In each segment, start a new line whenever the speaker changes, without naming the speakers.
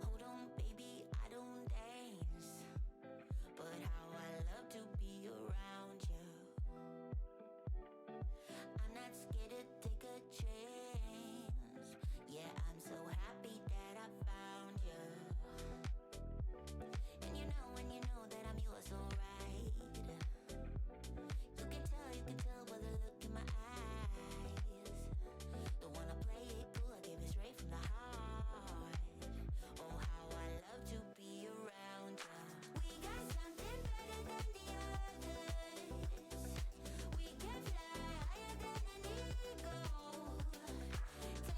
Hold on, baby, I don't dance, but how I love to be around you. I'm not scared to take a chance. Yeah, I'm so happy that I found you. And you know that I'm yours, alright. You can tell by the look in my eyes. Don't wanna play it cool, I gave it straight from the heart. Oh, how I love to be around you. We got something better than the others. We can fly higher than an eagle.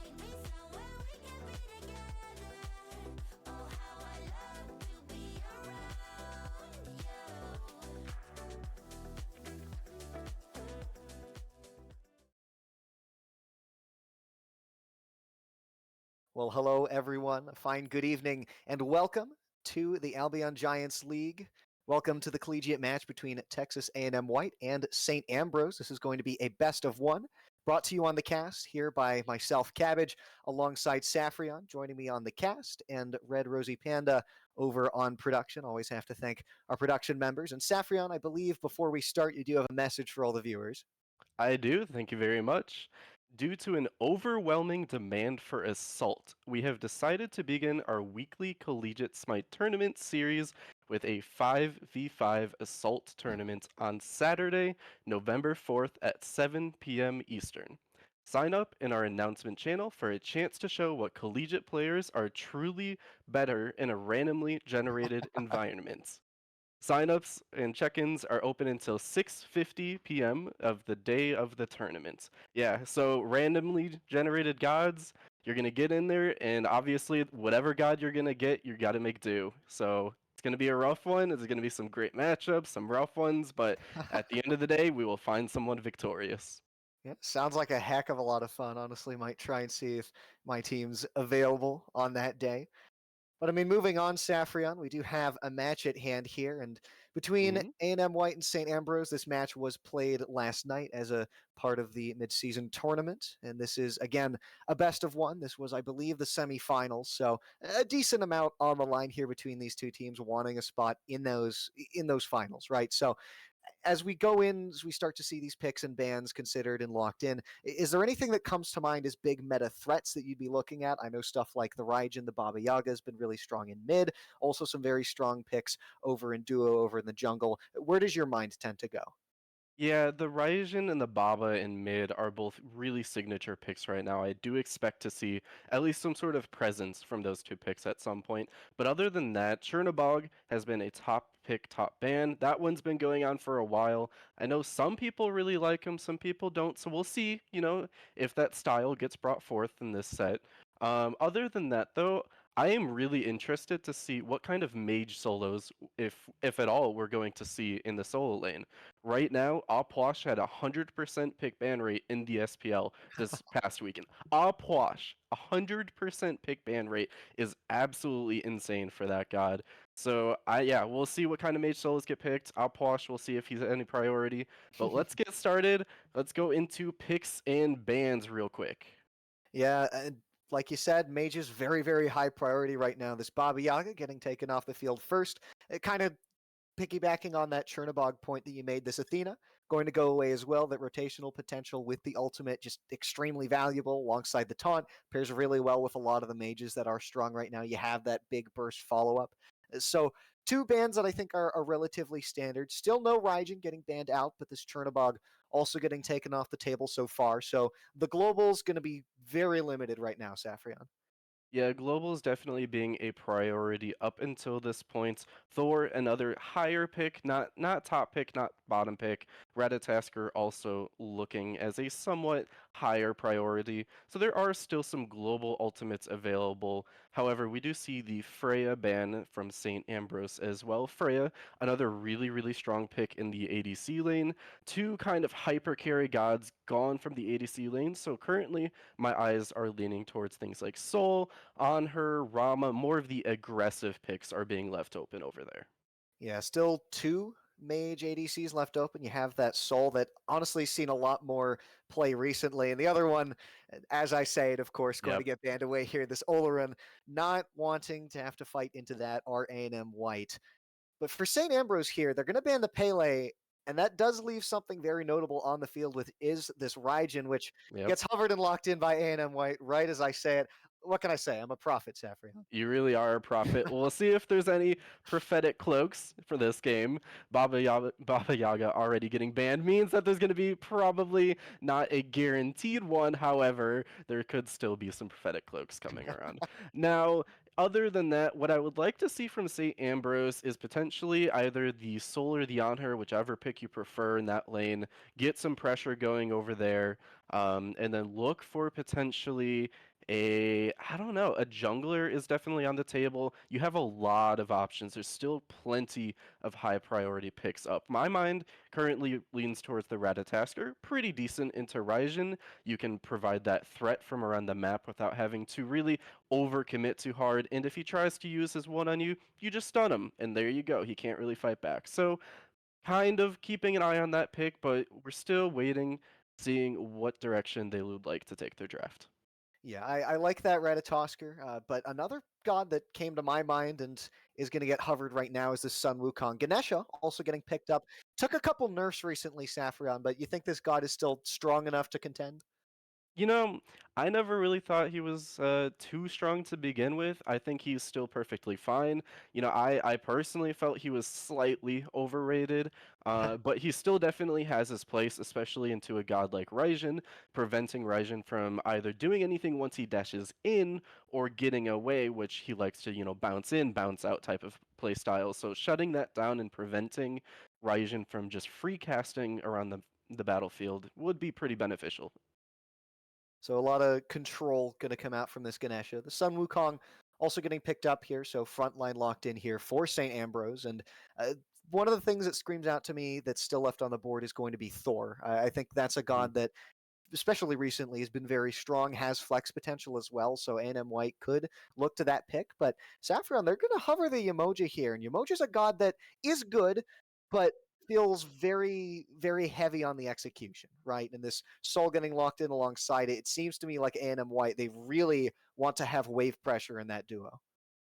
Take me somewhere we can be together. Oh, how I love to be around you.
Well, hello, everyone. A fine good evening, and welcome to the Albion Giants League. Welcome to the collegiate match between Texas A&M White and St. Ambrose. This is going to be a best of one, brought to you on the cast here by myself, Cabbage, alongside Saffrion, joining me on the cast, and Red Rosy Panda over on production. Always have to thank our production members. And Saffrion, I believe before we start, you do have a message for all the viewers.
I do, thank you very much. Due to an overwhelming demand for Assault, we have decided to begin our weekly Collegiate Smite Tournament series with a 5v5 Assault tournament on Saturday, November 4th at 7 p.m. Eastern. Sign up in our announcement channel for a chance to show what collegiate players are truly better in a randomly generated environment. Signups and check-ins are open until 6:50 p.m. of the day of the tournament. Yeah, so randomly generated gods, you're gonna get in there, and obviously, whatever god you're gonna get, you gotta make do. So it's gonna be a rough one. There's gonna be some great matchups, some rough ones, but at the end of the day, we will find someone victorious.
Yeah, sounds like a heck of a lot of fun. Honestly, might try and see if my team's available on that day. But I mean, moving on, Saffrion, we do have a match at hand here, and between
Mhm.
A&M White and St. Ambrose, this match was played last night as a part of the midseason tournament, and this is again a best of one. This was, I believe, the semifinals, so a decent amount on the line here between these two teams wanting a spot in those finals, right? So as we go in, as we start to see these picks and bans considered and locked in, is there anything that comes to mind as big meta threats that you'd be looking at? I know stuff like the Raijin, the Baba Yaga has been really strong in mid. Also, some very strong picks over in duo, over in the jungle. Where does your mind tend to go?
Yeah, the Raijin and the Baba in mid are both really signature picks right now. I do expect to see at least some sort of presence from those two picks at some point. But other than that, Chernobog has been a top pick, top ban. That one's been going on for a while. I know some people really like him, some people don't. So we'll see, if that style gets brought forth in this set. Other than that, though, I am really interested to see what kind of mage solos, if at all, we're going to see in the solo lane. Right now, Opwash had a 100% pick ban rate in the SPL this past weekend. Opwash, 100% pick ban rate is absolutely insane for that god. So yeah, we'll see what kind of mage solos get picked. Opwash, we'll see if he's any priority. But let's get started. Let's go into picks and bans real quick.
Yeah, like you said, Mage is very, very high priority right now. This Baba Yaga getting taken off the field first. It kind of piggybacking on that Chernobog point that you made, this Athena going to go away as well. That rotational potential with the ultimate just extremely valuable alongside the taunt. Pairs really well with a lot of the mages that are strong right now. You have that big burst follow up. So two bans that I think are relatively standard. Still no Raijin getting banned out, but this Chernobog also getting taken off the table so far. So the global's going to be very limited right now, Safrian.
Yeah, global is definitely being a priority up until this point. Thor, another higher pick, not top pick, not bottom pick. Ratatasker also looking as a somewhat higher priority. So there are still some global ultimates available. However, we do see the Freya ban from St. Ambrose as well. Freya, another really, really strong pick in the ADC lane. Two kind of hyper carry gods gone from the ADC lane. So currently, my eyes are leaning towards things like Soul on her, Rama, more of the aggressive picks are being left open over there.
Yeah, still two mage ADCs left open. You have that Soul that honestly seen a lot more play recently. And the other one, as I say it, of course, going to
Yep.
get banned away here. This Oleron not wanting to have to fight into that are A&M White. But for St. Ambrose here, they're going to ban the Pele, and that does leave something very notable on the field with is this Raijin, which
Yep.
gets hovered and locked in by A&M White right as I say it. What can I say? I'm a prophet, Safrian.
You really are a prophet. We'll see if there's any prophetic cloaks for this game. Baba Yaga already getting banned means that there's going to be probably not a guaranteed one. However, there could still be some prophetic cloaks coming around. Now, other than that, what I would like to see from St. Ambrose is potentially either the Soul or the Honor, whichever pick you prefer in that lane, get some pressure going over there, and then look for potentially I don't know, a jungler is definitely on the table. You have a lot of options. There's still plenty of high priority picks up. My mind currently leans towards the Ratatasker, pretty decent into Raijin. You can provide that threat from around the map without having to really overcommit too hard. And if he tries to use his one on you, you just stun him, and there you go. He can't really fight back. So kind of keeping an eye on that pick, but we're still waiting, seeing what direction they would like to take their draft.
Yeah, I like that Ratatosker, but another god that came to my mind and is going to get hovered right now is this Sun Wukong. Ganesha also getting picked up. Took a couple nerfs recently, Saffron, but you think this god is still strong enough to contend?
You know, I never really thought he was too strong to begin with. I think he's still perfectly fine. I personally felt he was slightly overrated, but he still definitely has his place, especially into a god like Raijin, preventing Raijin from either doing anything once he dashes in or getting away, which he likes to, bounce in, bounce out type of play style. So shutting that down and preventing Raijin from just free casting around the battlefield would be pretty beneficial.
So a lot of control going to come out from this Ganesha. The Sun Wukong also getting picked up here, so frontline locked in here for St. Ambrose. And one of the things that screams out to me that's still left on the board is going to be Thor. I think that's a
Mhm.
god that especially recently, has been very strong, has flex potential as well. So A&M White could look to that pick. But Saffron, they're going to hover the Yemoja here. And Yemoja's a god that is good, but feels very, very heavy on the execution, right? And this Soul getting locked in alongside it, it seems to me like A&M White, they really want to have wave pressure in that duo.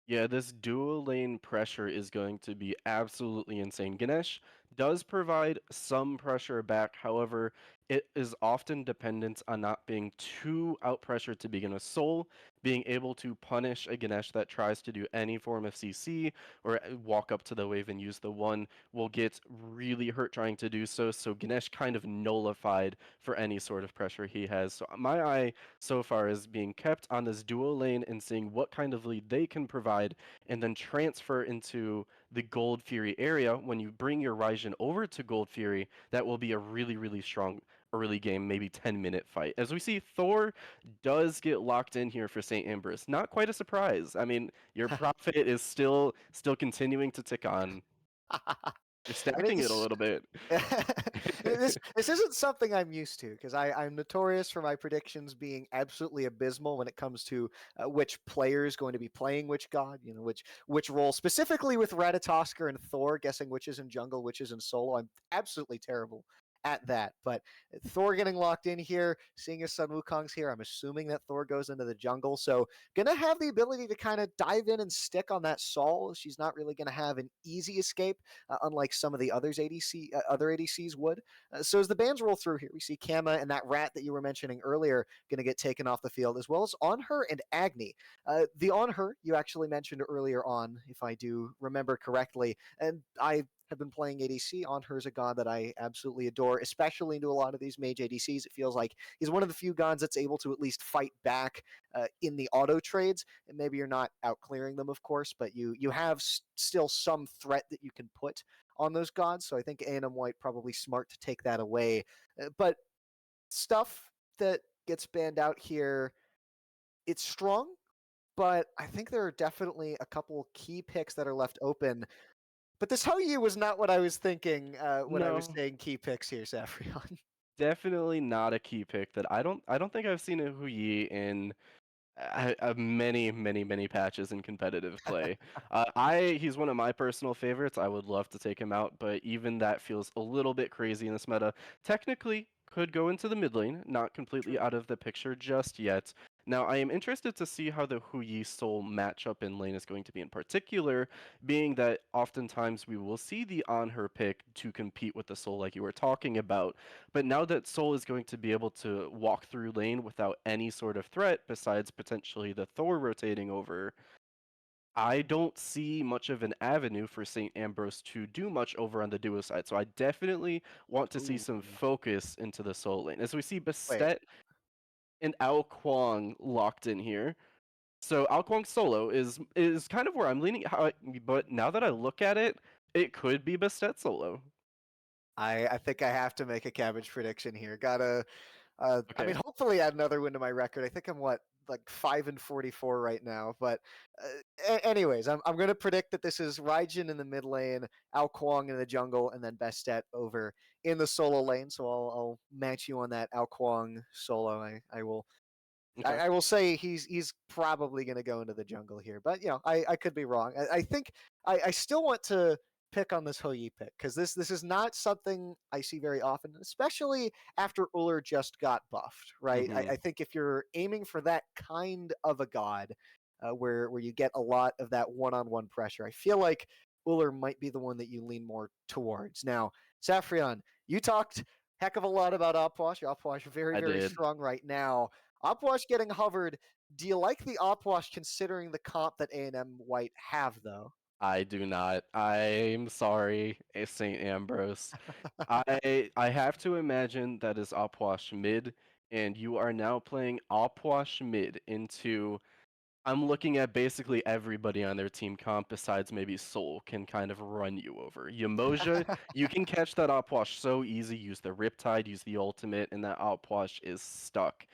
Yeah, this dual lane pressure is going to be absolutely insane. Ganesh does provide some pressure back, however, it is often dependent on not being too out pressured to begin with. Soul being able to punish a Ganesh that tries to do any form of CC or walk up to the wave and use the one will get really hurt trying to do so. So Ganesh kind of nullified for any sort of pressure he has. So my eye so far is being kept on this dual lane and seeing what kind of lead they can provide and then transfer into the Gold Fury area. When you bring your Raijin over to Gold Fury, that will be a really, really strong early game, maybe 10-minute fight. As we see, Thor does get locked in here for St. Ambrose. Not quite a surprise. I mean, your profit is still continuing to tick on. You're
I mean,
stacking it a little bit.
this isn't something I'm used to because I'm notorious for my predictions being absolutely abysmal when it comes to which player is going to be playing which god, which role. Specifically with Ratatosker and Thor, guessing which is in jungle, which is in solo. I'm absolutely terrible at that. But Thor getting locked in here, seeing his son Wukong's here, I'm assuming that Thor goes into the jungle. So gonna have the ability to kind of dive in and stick on that Sol. She's not really gonna have an easy escape, unlike some of the other ADCs would. So as the bans roll through here, we see Kama and that rat that you were mentioning earlier going to get taken off the field, as well as On Her and Agni. The On Her you actually mentioned earlier on, if I do remember correctly, and I have been playing ADC. On Her is a god that I absolutely adore, especially into a lot of these mage ADCs. It feels like he's one of the few gods that's able to at least fight back in the auto trades. And maybe you're not out clearing them, of course, but you have still some threat that you can put on those gods. So I think A&M White probably smart to take that away. But stuff that gets banned out here, it's strong, but I think there are definitely a couple key picks that are left open. But this Hou was not what I was thinking when I was
No,
saying key picks here, Saffrion.
definitely not a key pick that I don't think I've seen a Hu Yi in many patches in competitive play. He's one of my personal favorites. I would love to take him out, but even that feels a little bit crazy in this meta. Technically, could go into the mid lane, not completely
True.
out of the picture just yet. Now, I am interested to see how the Hu Yi Soul matchup in lane is going to be in particular, being that oftentimes we will see the On Her pick to compete with the Soul like you were talking about. But now that Soul is going to be able to walk through lane without any sort of threat besides potentially the Thor rotating over, I don't see much of an avenue for St. Ambrose to do much over on the duo side. So I definitely want to see
Ooh.
some focus into the Soul lane. As we see
Wait,
Bastet and Ao Kwang locked in here. So Ao Kwang solo is kind of where I'm leaning, but now that I look at it, it could be Bastet solo.
I think I have to make a cabbage prediction here. Gotta I mean,
Okay.
hopefully add another win to my record. I think I'm what, like 5-44 right now. But anyways, I'm going to predict that this is Raijin in the mid lane, Ao Kwang in the jungle, and then Bestet over in the solo lane. So I'll match you on that Ao Kwang solo. I will
Okay.
I will say he's probably going to go into the jungle here, but I could be wrong. I think I still want to pick on this Hou pick because this is not something I see very often, especially after Uller just got buffed. Right?
Mm-hmm.
I think if you're aiming for that kind of a god, where you get a lot of that one-on-one pressure, I feel like Uller might be the one that you lean more towards. Now, Saffrion, you talked heck of a lot about Opwash. Opwash very
I
very
did.
strong right now. Opwash getting hovered. Do you like the Opwash considering the comp that A&M White have, though?
I do not. I'm sorry, St. Ambrose. I have to imagine that is Opwash mid, and you are now playing Opwash mid into. I'm looking at basically everybody on their team comp besides maybe Soul can kind of run you over. Yamoja, you can catch that Opwash so easy. Use the Riptide, use the ultimate, and that Opwash is stuck.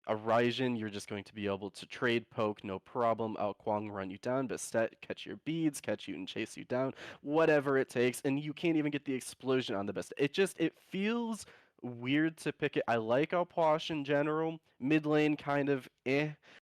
A Raijin, you're just going to be able to trade poke, no problem. Ao Kwang run you down, Bastet catch your beads, catch you and chase you down, whatever it takes, and you can't even get the explosion on the best. It feels weird to pick it. I like Alposh in general. Mid lane kind of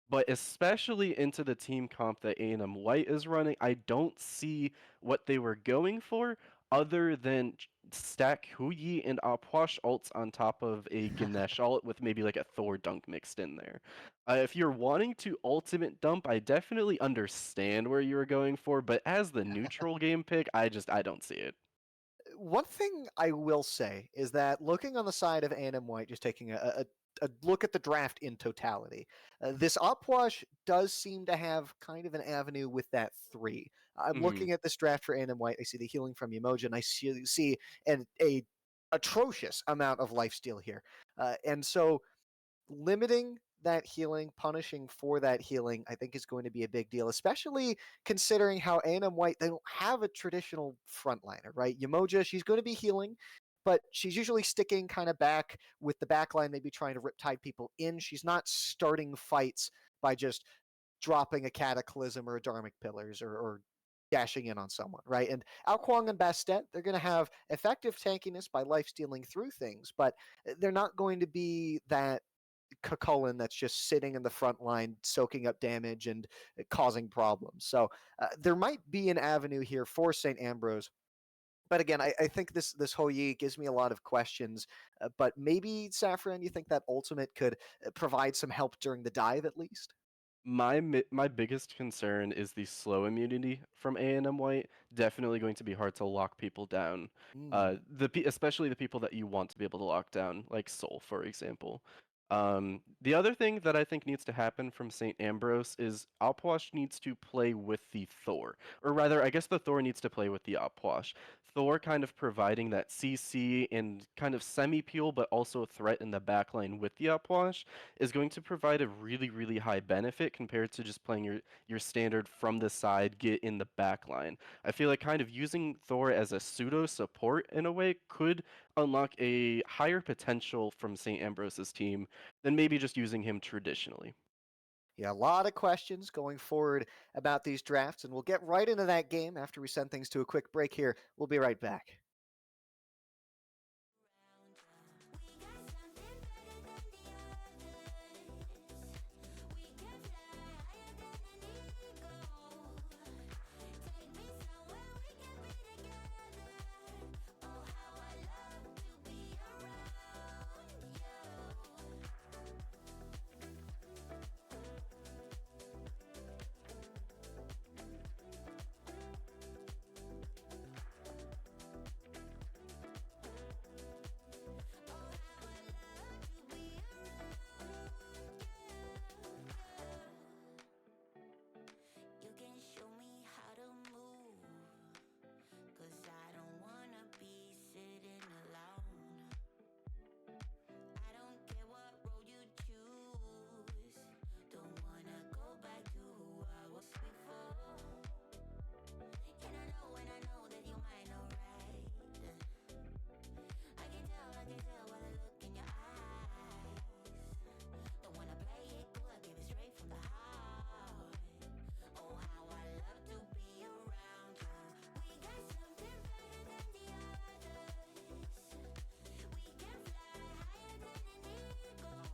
but especially into the team comp that A&M White is running, I don't see what they were going for other than stack Hu Yi and Apwash ults on top of a Ganesh ult with maybe like a Thor dunk mixed in there. If you're wanting to ultimate dump, I definitely understand where you were going for, but as the neutral game pick, I don't see it.
One thing I will say is that looking on the side of A&M White, just taking a look at the draft in totality, this Opwash does seem to have kind of an avenue with that three. I'm
Hmm.
looking at this draft for A&M White. I see the healing from Yamoja, and I see a atrocious amount of lifesteal here, and so limiting that healing, punishing for that healing, I think is going to be a big deal, especially considering how A&M White, they don't have a traditional frontliner, right? Yamoja, she's going to be healing, but she's usually sticking kind of back with the backline, maybe trying to riptide people in. She's not starting fights by just dropping a Cataclysm or a Dharmic Pillars or dashing in on someone, right? And Ao Kwang and Bastet, they're going to have effective tankiness by life stealing through things, but they're not going to be that Cullen that's just sitting in the front line, soaking up damage and causing problems. So there might be an avenue here for St. Ambrose, But again, I think this Hou Yi gives me a lot of questions. But maybe Saffron, you think that ultimate could provide some help during the dive at least?
My biggest concern is the slow immunity from A&M White. Definitely going to be hard to lock people down.
Mm.
Especially the people that you want to be able to lock down, like Soul, for example. The other thing that I think needs to happen from St. Ambrose is Opwash needs to play with the Thor. Or rather, I guess the Thor needs to play with the Opwash. Thor kind of providing that CC and kind of semi-peel, but also a threat in the backline with the Opwash is going to provide a really, really high benefit compared to just playing your standard from the side, get in the back line. I feel like kind of using Thor as a pseudo support in a way could unlock a higher potential from St. Ambrose's team than maybe just using him traditionally.
Yeah, a lot of questions going forward about these drafts, and we'll get right into that game after we send things to a quick break here. We'll be right back.
You can show me how to move, 'cause I don't wanna be sitting alone. I don't care what road you choose, don't wanna go back to who I was before. And I know that you might know right. I can tell by the look in your eyes. Don't wanna play it cool, I give it straight from the heart. Oh, how I love to be around you. We got something better than the others. We can fly higher than an eagle.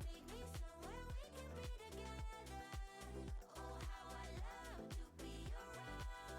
Take me somewhere we can be together. Oh, how I love to be around you.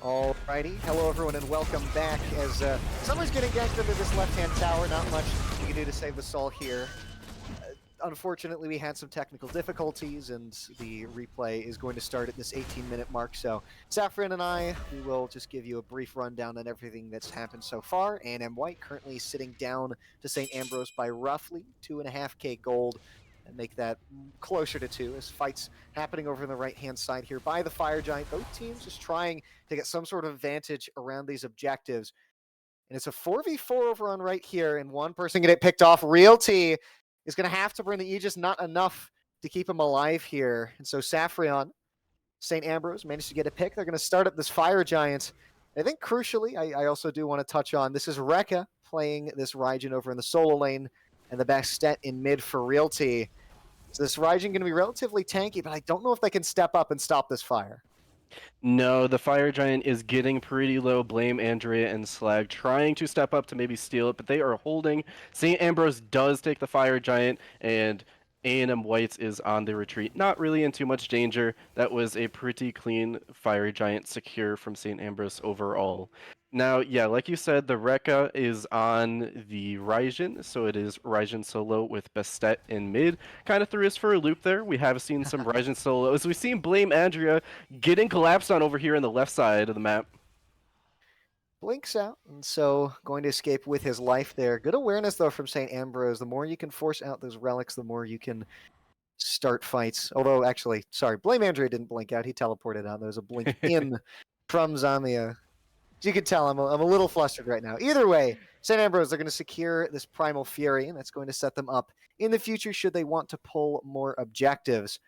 Alrighty, hello everyone and welcome back as Summer's getting ganked into this left-hand tower. Not much you can do to save the soul here. unfortunately, we had some technical difficulties, and the replay is going to start at this 18-minute mark. So, Saffron and I, we will just give you a brief rundown on everything that's happened so far. A&M White currently sitting down to St. Ambrose by roughly 2.5K gold, and make that closer to 2 as fights happening over on the right-hand side here by the Fire Giant. Both teams just trying to get some sort of advantage around these objectives. And it's a 4v4 over on right here, and one person get it picked off. Realty is going to have to bring the Aegis, not enough to keep him alive here. And so Saffron, St. Ambrose managed to get a pick. They're going to start up this Fire Giant. I think crucially, I also do want to touch on, this is Rekka playing this Raijin over in the solo lane, and the Bastet in mid for Realty. So this Raijin going to be relatively tanky, but I don't know if they can step up and stop this fire.
No, the Fire Giant is getting pretty low. Blame Andrea and Slag trying to step up to maybe steal it, but they are holding. St. Ambrose does take the Fire Giant, and A&M Whites is on the retreat. Not really in too much danger. That was a pretty clean Fire Giant secure from St. Ambrose overall. Now, yeah, like you said, the Rekka is on the Raijin, so it is Raijin solo with Bastet in mid. Kind of threw us for a loop there. We have seen some Raijin solos. We've seen Blame Andrea getting collapsed on over here on the left side of the map.
Blinks out, and so going to escape with his life there. Good awareness, though, from St. Ambrose. The more you can force out those relics, the more you can start fights. Although, actually, sorry, Blame Andrea didn't blink out. He teleported out. There was a blink in from Zamia. As you can tell, I'm a little flustered right now. Either way, St. Ambrose, they're going to secure this Primal Fury, and that's going to set them up in the future should they want to pull more objectives.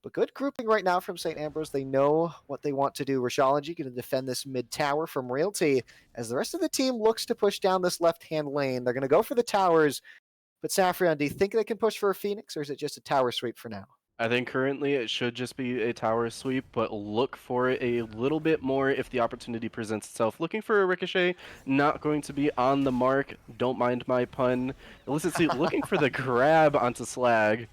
But good grouping right now from St. Ambrose. They know what they want to do. Rashology going to defend this mid tower from Realty as the rest of the team looks to push down this left-hand lane. They're going to go for the towers. But Saffron, do you think they can push for a Phoenix, or is it just a tower sweep for now?
I think currently it should just be a tower sweep, but look for it a little bit more if the opportunity presents itself. Looking for a Ricochet, not going to be on the mark. Don't mind my pun. Illicit Seat looking for the grab onto Slag.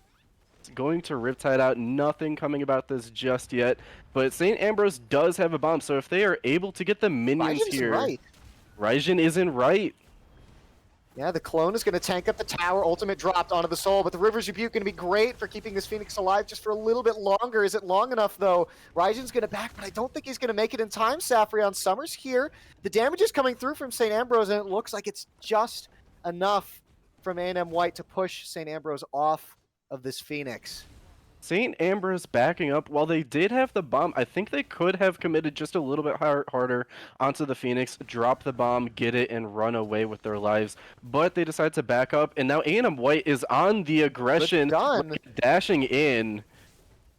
It's going to Riptide out. Nothing coming about this just yet. But St. Ambrose does have a bomb, so if they are able to get the minions
Raijin's
here...
right.
Raijin isn't right.
Yeah, the clone is going to tank up the tower. Ultimate dropped onto the soul, but the River's Rebuke going to be great for keeping this Phoenix alive just for a little bit longer. Is it long enough, though? Raijin's going to back, but I don't think he's going to make it in time. Saffron Summers here. The damage is coming through from St. Ambrose, and it looks like it's just enough from A&M White to push St. Ambrose off of this Phoenix.
St. Ambrose backing up. While they did have the bomb, I think they could have committed just a little bit harder onto the Phoenix, drop the bomb, get it, and run away with their lives. But they decide to back up, and now A&M White is on the aggression, dashing in.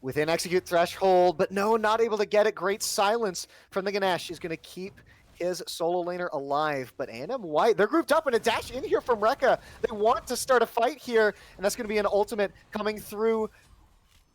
Within execute threshold, but no, not able to get it. Great silence from the Ganesh. He's going to keep his solo laner alive, but A&M White, they're grouped up, and a dash in here from Rekka. They want to start a fight here, and that's going to be an ultimate coming through.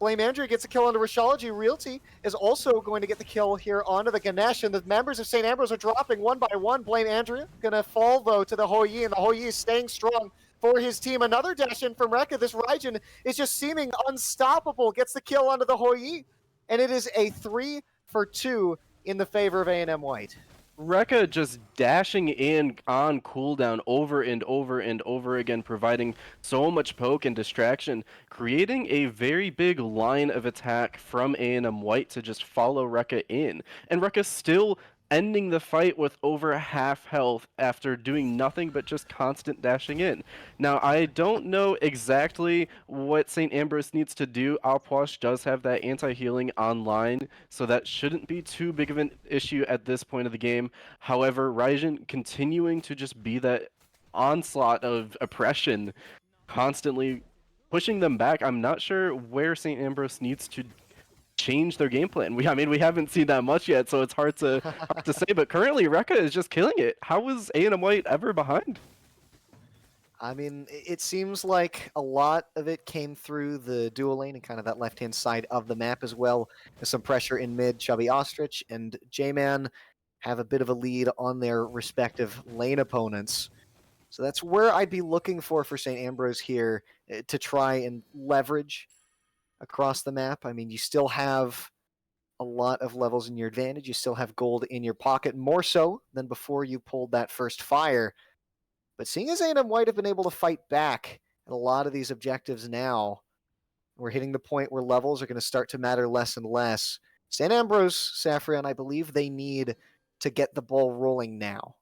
Blame Andrea gets a kill onto Rashology. Realty is also going to get the kill here onto the Ganesh, and the members of St. Ambrose are dropping one by one. Blame Andrea going to fall, though, to the Hou Yi, and the Hou Yi is staying strong for his team. Another dash in from Rekka. This Raijin is just seeming unstoppable. Gets the kill onto the Hou Yi, and it is a 3-for-2 in the favor of A&M White.
Rekka just dashing in on cooldown over and over and over again, providing so much poke and distraction, creating a very big line of attack from A&M White to just follow Rekka in. And Rekka still ending the fight with over half health after doing nothing but just constant dashing in. Now, I don't know exactly what St. Ambrose needs to do. Alposh does have that anti-healing online, so that shouldn't be too big of an issue at this point of the game. However, Raijin continuing to just be that onslaught of oppression, constantly pushing them back. I'm not sure where St. Ambrose needs to change their game plan. We haven't seen that much yet, so it's hard to say. But currently, Rekka is just killing it. How was A&M White ever behind?
I mean, it seems like a lot of it came through the dual lane and kind of that left-hand side of the map as well. There's some pressure in mid. Chubby Ostrich and J-Man have a bit of a lead on their respective lane opponents. So that's where I'd be looking for St. Ambrose here to try and leverage across the map. I mean, you still have a lot of levels in your advantage. You still have gold in your pocket, more so than before you pulled that first fire. But seeing as A&M White have been able to fight back, at a lot of these objectives now. We're hitting the point where levels are going to start to matter less and less. St. Ambrose, Saffron, I believe they need to get the ball rolling now.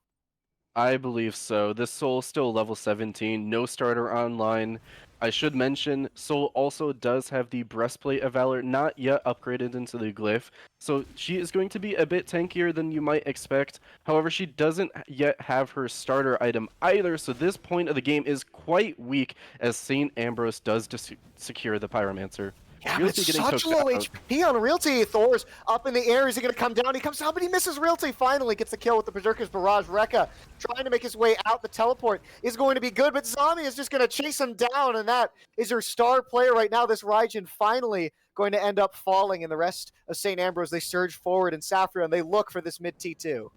I believe so. This Soul still level 17, no starter online. I should mention, Soul also does have the Breastplate of Valor, not yet upgraded into the Glyph, so she is going to be a bit tankier than you might expect. However, she doesn't yet have her starter item either, so this point of the game is quite weak as St. Ambrose does secure the Pyromancer.
Yeah, but
Realty
it's
getting
such
cooked
low
out.
HP on Realty. Thor's up in the air. Is he going to come down? He comes down, but he misses Realty. Finally gets the kill with the Berserker's Barrage. Rekka trying to make his way out. The teleport is going to be good, but Zami is just going to chase him down, and that is your star player right now. This Raijin finally going to end up falling, and the rest of St. Ambrose, they surge forward, and Saffron, they look for this mid T2.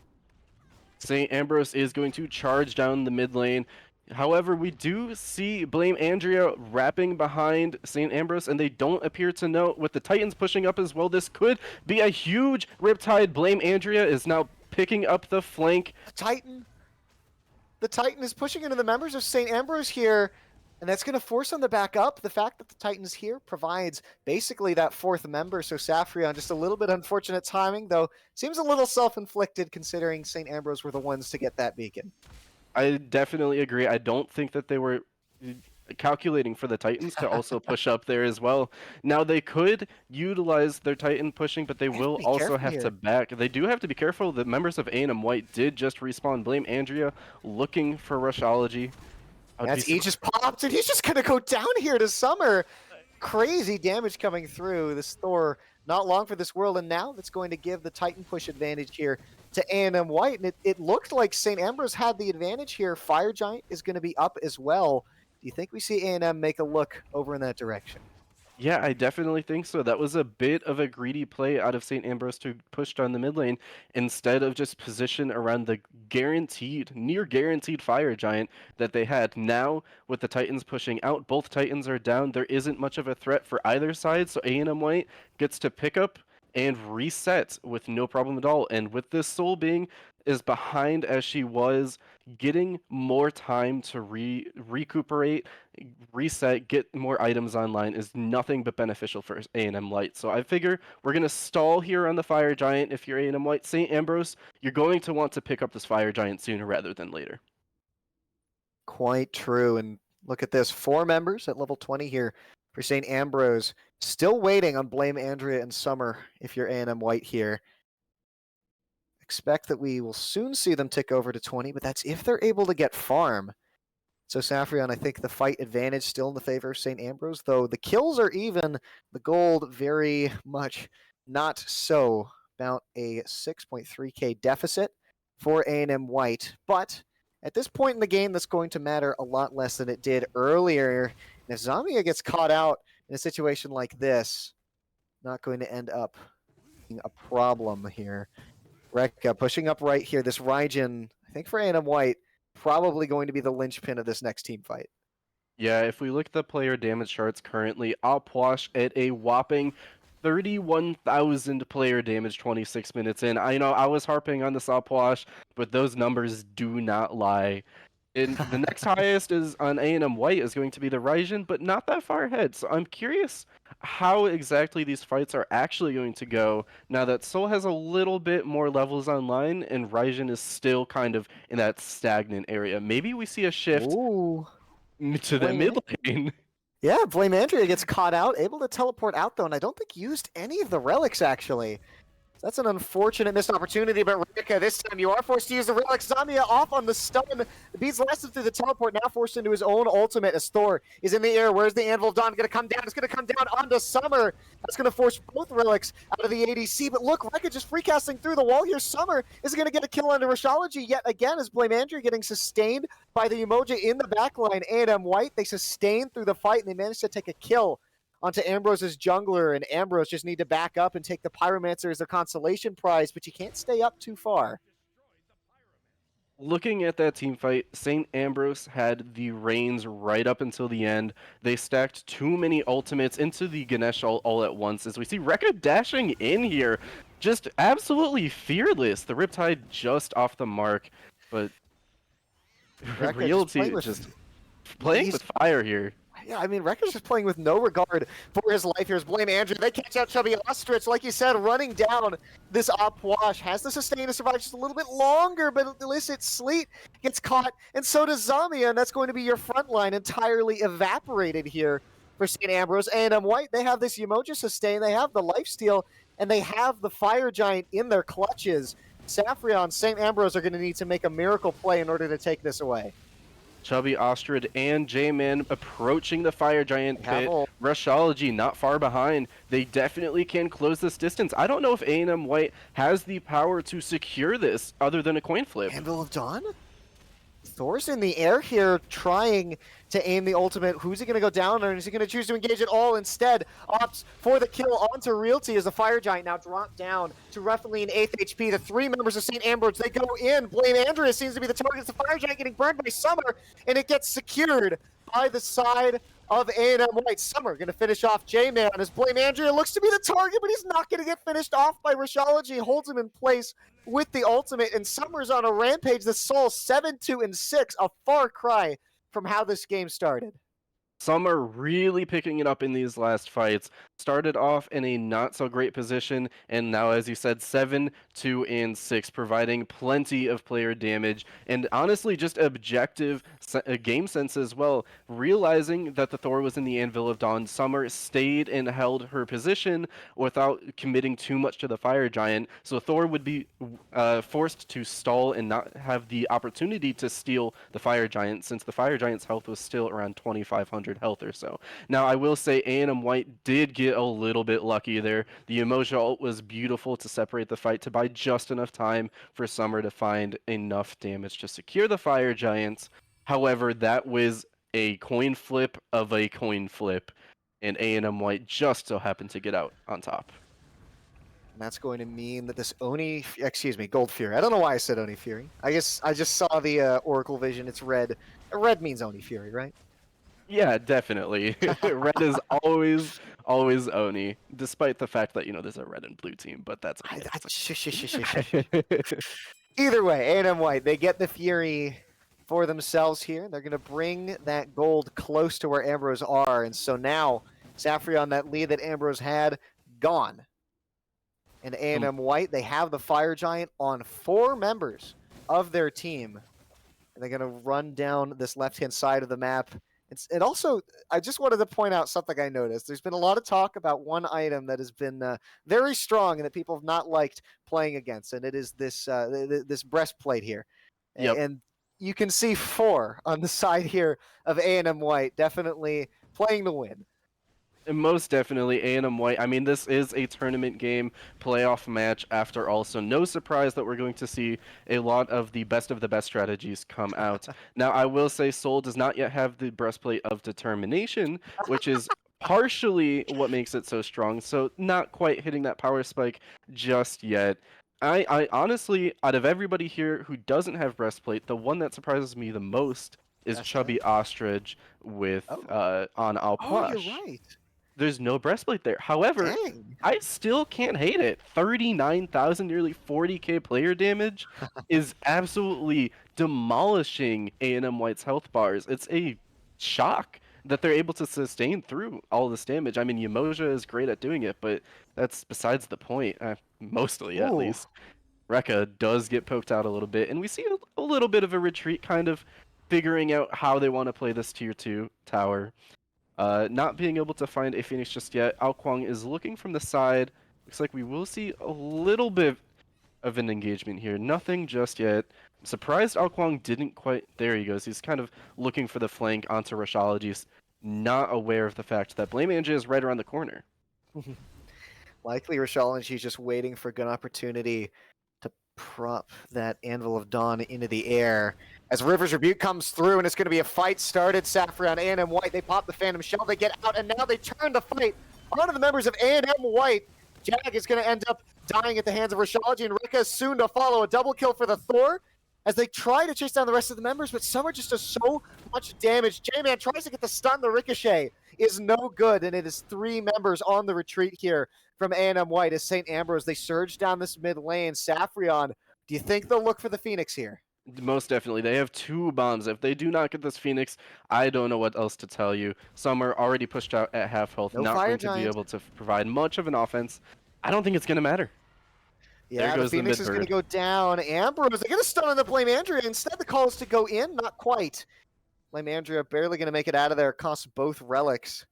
St. Ambrose is going to charge down the mid lane. However, we do see Blame Andrea wrapping behind St. Ambrose, and they don't appear to know. With the Titans pushing up as well, this could be a huge Riptide. Blame Andrea is now picking up the flank.
The Titan is pushing into the members of St. Ambrose here, and that's going to force them to back up. The fact that the Titan's here provides basically that fourth member, so Saffron, just a little bit unfortunate timing, though seems a little self-inflicted considering St. Ambrose were the ones to get that beacon.
I definitely agree. I don't think that they were calculating for the Titans to also push up there as well. Now they could utilize their Titan pushing, but they will also have to back. They do have to be careful. The members of A&M White did just respawn. Blame Andrea looking for Rushology.
As he just popped, and he's just going to go down here to Summer. Crazy damage coming through. This Thor not long for this world, and now that's going to give the Titan push advantage here to A&M White, and it looked like St. Ambrose had the advantage here. Fire Giant is going to be up as well. Do you think we see A&M make a look over in that direction?
Yeah, I definitely think so. That was a bit of a greedy play out of St. Ambrose to push down the mid lane instead of just position around the near guaranteed Fire Giant that they had. Now, with the Titans pushing out, both Titans are down. There isn't much of a threat for either side, so A&M White gets to pick up and reset with no problem at all. And with this Soul being as behind as she was, getting more time to recuperate, reset, get more items online is nothing but beneficial for A&M Light. So I figure we're going to stall here on the Fire Giant. If you're A&M Light, St. Ambrose, you're going to want to pick up this Fire Giant sooner rather than later.
Quite true. And look at this, 4 members at level 20 here for St. Ambrose. Still waiting on Blame Andrea and Summer if you're A&M White here. Expect that we will soon see them tick over to 20, but that's if they're able to get farm. So Saffron, I think the fight advantage still in the favor of St. Ambrose, though the kills are even, the gold very much not so. About a 6.3k deficit for A&M White. But at this point in the game, that's going to matter a lot less than it did earlier. And if Zamia gets caught out in a situation like this, not going to end up being a problem here. Rekka pushing up right here. This Raijin, I think for A&M White, probably going to be the linchpin of this next team fight.
Yeah, if we look at the player damage charts currently, Opwash at a whopping 31,000 player damage 26 minutes in. I know I was harping on this Opwash, but those numbers do not lie. And the next highest is on A&M White is going to be the Raijin, but not that far ahead. So I'm curious how exactly these fights are actually going to go now that Soul has a little bit more levels online and Raijin is still kind of in that stagnant area. Maybe we see a shift
Ooh.
to the mid lane.
Yeah, Blame Andrea gets caught out, able to teleport out though, and I don't think used any of the relics actually. That's an unfortunate missed opportunity, but Rekka, this time you are forced to use the relic. Zamia off on the stun. The beats lasted through the teleport, now forced into his own ultimate as Thor is in the air. Where's the Anvil of Dawn going to come down? It's going to come down onto Summer. That's going to force both relics out of the ADC. But look, Rekka just freecasting through the wall here. Summer is going to get a kill onto Rushology yet again as Blame Andrew getting sustained by the Emoji in the backline. A&M White, they sustained through the fight and they managed to take a kill onto Ambrose's jungler, and Ambrose just need to back up and take the Pyromancer as a consolation prize, but you can't stay up too far.
Looking at that team fight, St. Ambrose had the reins right up until the end. They stacked too many ultimates into the Ganesh all at once, as we see Rekka dashing in here, just absolutely fearless. The Riptide just off the mark, but Realty just playing
He's
with fire here.
Yeah, I mean, Rekka's just playing with no regard for his life here. Blame Andrew. They catch out Chubby Ostrich, like you said, running down this Opwash. Has the sustain to survive just a little bit longer, but illicit Sleet gets caught, and so does Zamia, and that's going to be your front line entirely evaporated here for St. Ambrose. And White, they have this Umoja sustain, they have the lifesteal, and they have the Fire Giant in their clutches. Saffron, St. Ambrose are going to need to make a miracle play in order to take this away.
Chubby Ostrich and J-Man approaching the Fire Giant pit. Rushology not far behind. They definitely can close this distance. I don't know if A&M White has the power to secure this other than a coin flip.
Anvil of Dawn? Thor's in the air here trying to aim the ultimate. Who's he going to go down, or is he going to choose to engage at all? Instead, opts for the kill onto Realty as the Fire Giant now dropped down to roughly an 8th HP. The 3 members of St. Ambrose, they go in. Blame Andreas seems to be the target. It's the Fire Giant getting burned by Summer, and it gets secured by the side of A&M White. Summer going to finish off J-Man as Blame Andrea looks to be the target, but he's not going to get finished off by Rushology. Holds him in place with the ultimate, and Summer's on a rampage. The Soul 7-2-6, a far cry from how this game started.
Summer really picking it up in these last fights. Started off in a not so great position, and now, as you said, 7-2-6, providing plenty of player damage, and honestly, just objective game sense as well. Realizing that the Thor was in the Anvil of Dawn, Summer stayed and held her position without committing too much to the Fire Giant, so Thor would be forced to stall and not have the opportunity to steal the Fire Giant, since the Fire Giant's health was still around 2,500 health or so. Now, I will say A&M White did get a little bit lucky there. The emoji ult was beautiful to separate the fight, to buy just enough time for Summer to find enough damage to secure the Fire Giants. However, that was a coin flip of a coin flip, and A&M White just so happened to get out on top.
And that's going to mean that this Gold Fury. I don't know why I said Oni Fury. I guess I just saw the Oracle Vision. It's red. Red means Oni Fury, right?
Yeah, definitely. Red is always Oni, despite the fact that, there's a red and blue team, but that's okay.
Either way, A&M White, they get the Fury for themselves here. They're going to bring that gold close to where Ambrose are, and so now, Saffron, that lead that Ambrose had, gone. And A&M White, they have the Fire Giant on 4 members of their team. And they're going to run down this left-hand side of the map. And also, I just wanted to point out something I noticed. There's been a lot of talk about one item that has been very strong and that people have not liked playing against, and it is this this breastplate here.
Yep.
And you can see 4 on the side here of A&M White, definitely playing to win.
And most definitely A&M White. I mean, this is a tournament game, playoff match after all, so no surprise that we're going to see a lot of the best strategies come out. Now, I will say Soul does not yet have the breastplate of determination, which is partially what makes it so strong, so not quite hitting that power spike just yet. I honestly, out of everybody here who doesn't have breastplate, the one that surprises me the most is Chubby Ostrich with on Alplash.
Oh, you're right.
There's no breastplate there. However, I still can't hate it. 39,000, nearly 40k player damage is absolutely demolishing A&M White's health bars. It's a shock that they're able to sustain through all this damage. I mean, Umoja is great at doing it, but that's besides the point, mostly at least. Rekka does get poked out a little bit, and we see a little bit of a retreat, kind of figuring out how they want to play this tier 2 tower. Not being able to find a Phoenix just yet. Ao Kwang is looking from the side. Looks like we will see a little bit of an engagement here. Nothing just yet. I'm surprised Ao Kwang didn't quite... There he goes. He's kind of looking for the flank onto Rushology. Not aware of the fact that Blame Anja is right around the corner.
Likely Rushology just waiting for a good opportunity to prop that Anvil of Dawn into the air. As River's Rebuke comes through, and it's going to be a fight started. Saffron, A&M White, they pop the Phantom Shell, they get out, and now they turn the fight onto the members of A&M White. Jag is going to end up dying at the hands of Rushology, and Rekka is soon to follow. A double kill for the Thor as they try to chase down the rest of the members, but Summer just does so much damage. J-Man tries to get the stun, the Ricochet is no good, and it is 3 members on the retreat here from A&M White as St. Ambrose, they surge down this mid lane. Saffron, do you think they'll look for the Phoenix here?
Most definitely. They have two bombs. If they do not get this Phoenix, I don't know what else to tell you. Some are already pushed out at half health,
No
not
Fire
going to be
Giant.
able to provide much of an offense. I don't think it's going to matter. There
Yeah, the
goes the
Phoenix
mid
is going to
bird.
go down. Ambrose, they get a stun on the Blame Andrea. Instead, the call is to go in. Not quite. Blame Andrea barely going to make it out of there. Costs both relics.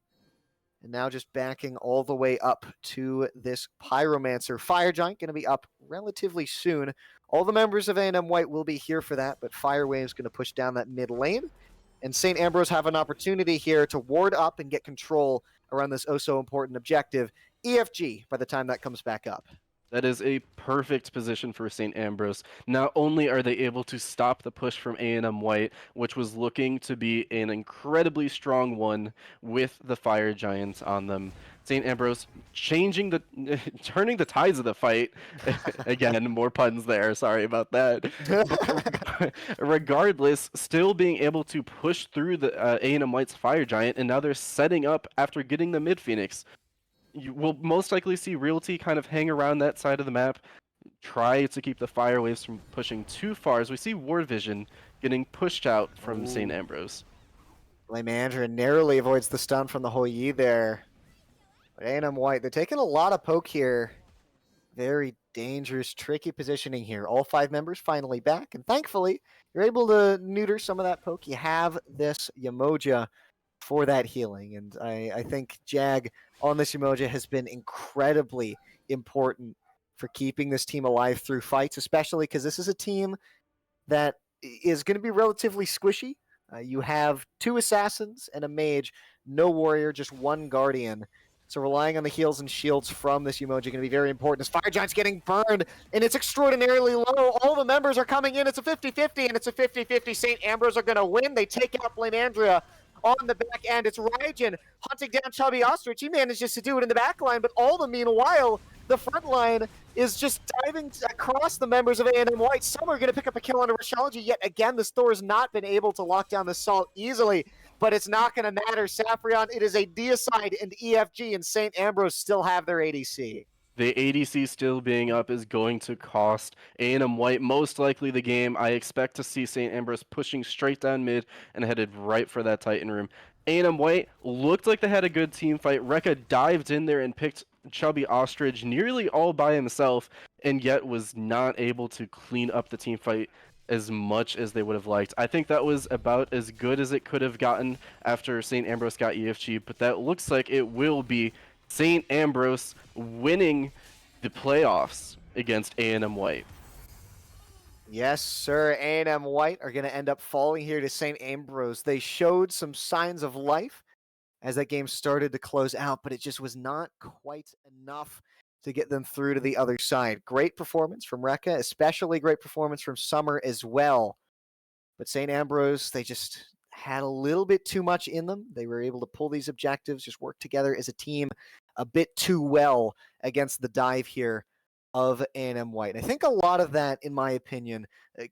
And now just backing all the way up to this Pyromancer. Fire Giant going to be up relatively soon. All the members of A&M White will be here for that, but Fire Wave's going to push down that mid lane. And St. Ambrose have an opportunity here to ward up and get control around this oh so important objective. EFG by the time that comes back up.
That is a perfect position for St. Ambrose. Not only are they able to stop the push from A&M White, which was looking to be an incredibly strong one with the Fire Giants on them, St. Ambrose changing the turning the tides of the fight. Again, more puns there. Sorry about that. But regardless, still being able to push through the A&M White's Fire Giant, and now they're setting up after getting the mid Phoenix. You will most likely see Realty kind of hang around that side of the map, try to keep the fire waves from pushing too far, as we see Ward Vision getting pushed out from St.
Oh,
Ambrose.
Blame Andrea narrowly avoids the stun from the Hou Yi there. But A&M White, they're taking a lot of poke here. Very dangerous, tricky positioning here. All 5 members finally back, and thankfully, you're able to neuter some of that poke. You have this Yamoja for that healing, and I think Jag on this Yamoja has been incredibly important for keeping this team alive through fights, especially because this is a team that is going to be relatively squishy. You have 2 assassins and a mage, no warrior, just 1 guardian. So relying on the heals and shields from this Umoja going to be very important. This Fire Giant's getting burned, and it's extraordinarily low. All the members are coming in. It's a 50-50, and it's a 50-50. St. Ambrose are going to win. They take out Blame Andrea on the back end. It's Raijin hunting down Chubby Ostrich. He manages to do it in the back line, but all the meanwhile, the front line is just diving across the members of A&M White. Some are going to pick up a kill on a Rashology. Yet again, the store has not been able to lock down the Salt easily, but it's not going to matter. Saffrion, it is a Deicide and EFG, and St. Ambrose still have their ADC.
The ADC still being up is going to cost A&M White most likely the game. I expect to see St. Ambrose pushing straight down mid and headed right for that Titan room. A&M White looked like they had a good team fight. Rekka dived in there and picked Chubby Ostrich nearly all by himself, and yet was not able to clean up the team fight as much as they would have liked. I think that was about as good as it could have gotten after St. Ambrose got EFG, but that looks like it will be St. Ambrose winning the playoffs against A&M White.
Yes, sir. A&M White are going to end up falling here to St. Ambrose. They showed some signs of life as that game started to close out, but it just was not quite enough to get them through to the other side. Great performance from Rekka, especially great performance from Summer as well. But St. Ambrose, they just had a little bit too much in them. They were able to pull these objectives, just work together as a team a bit too well against the dive here of A&M White. And I think a lot of that, in my opinion,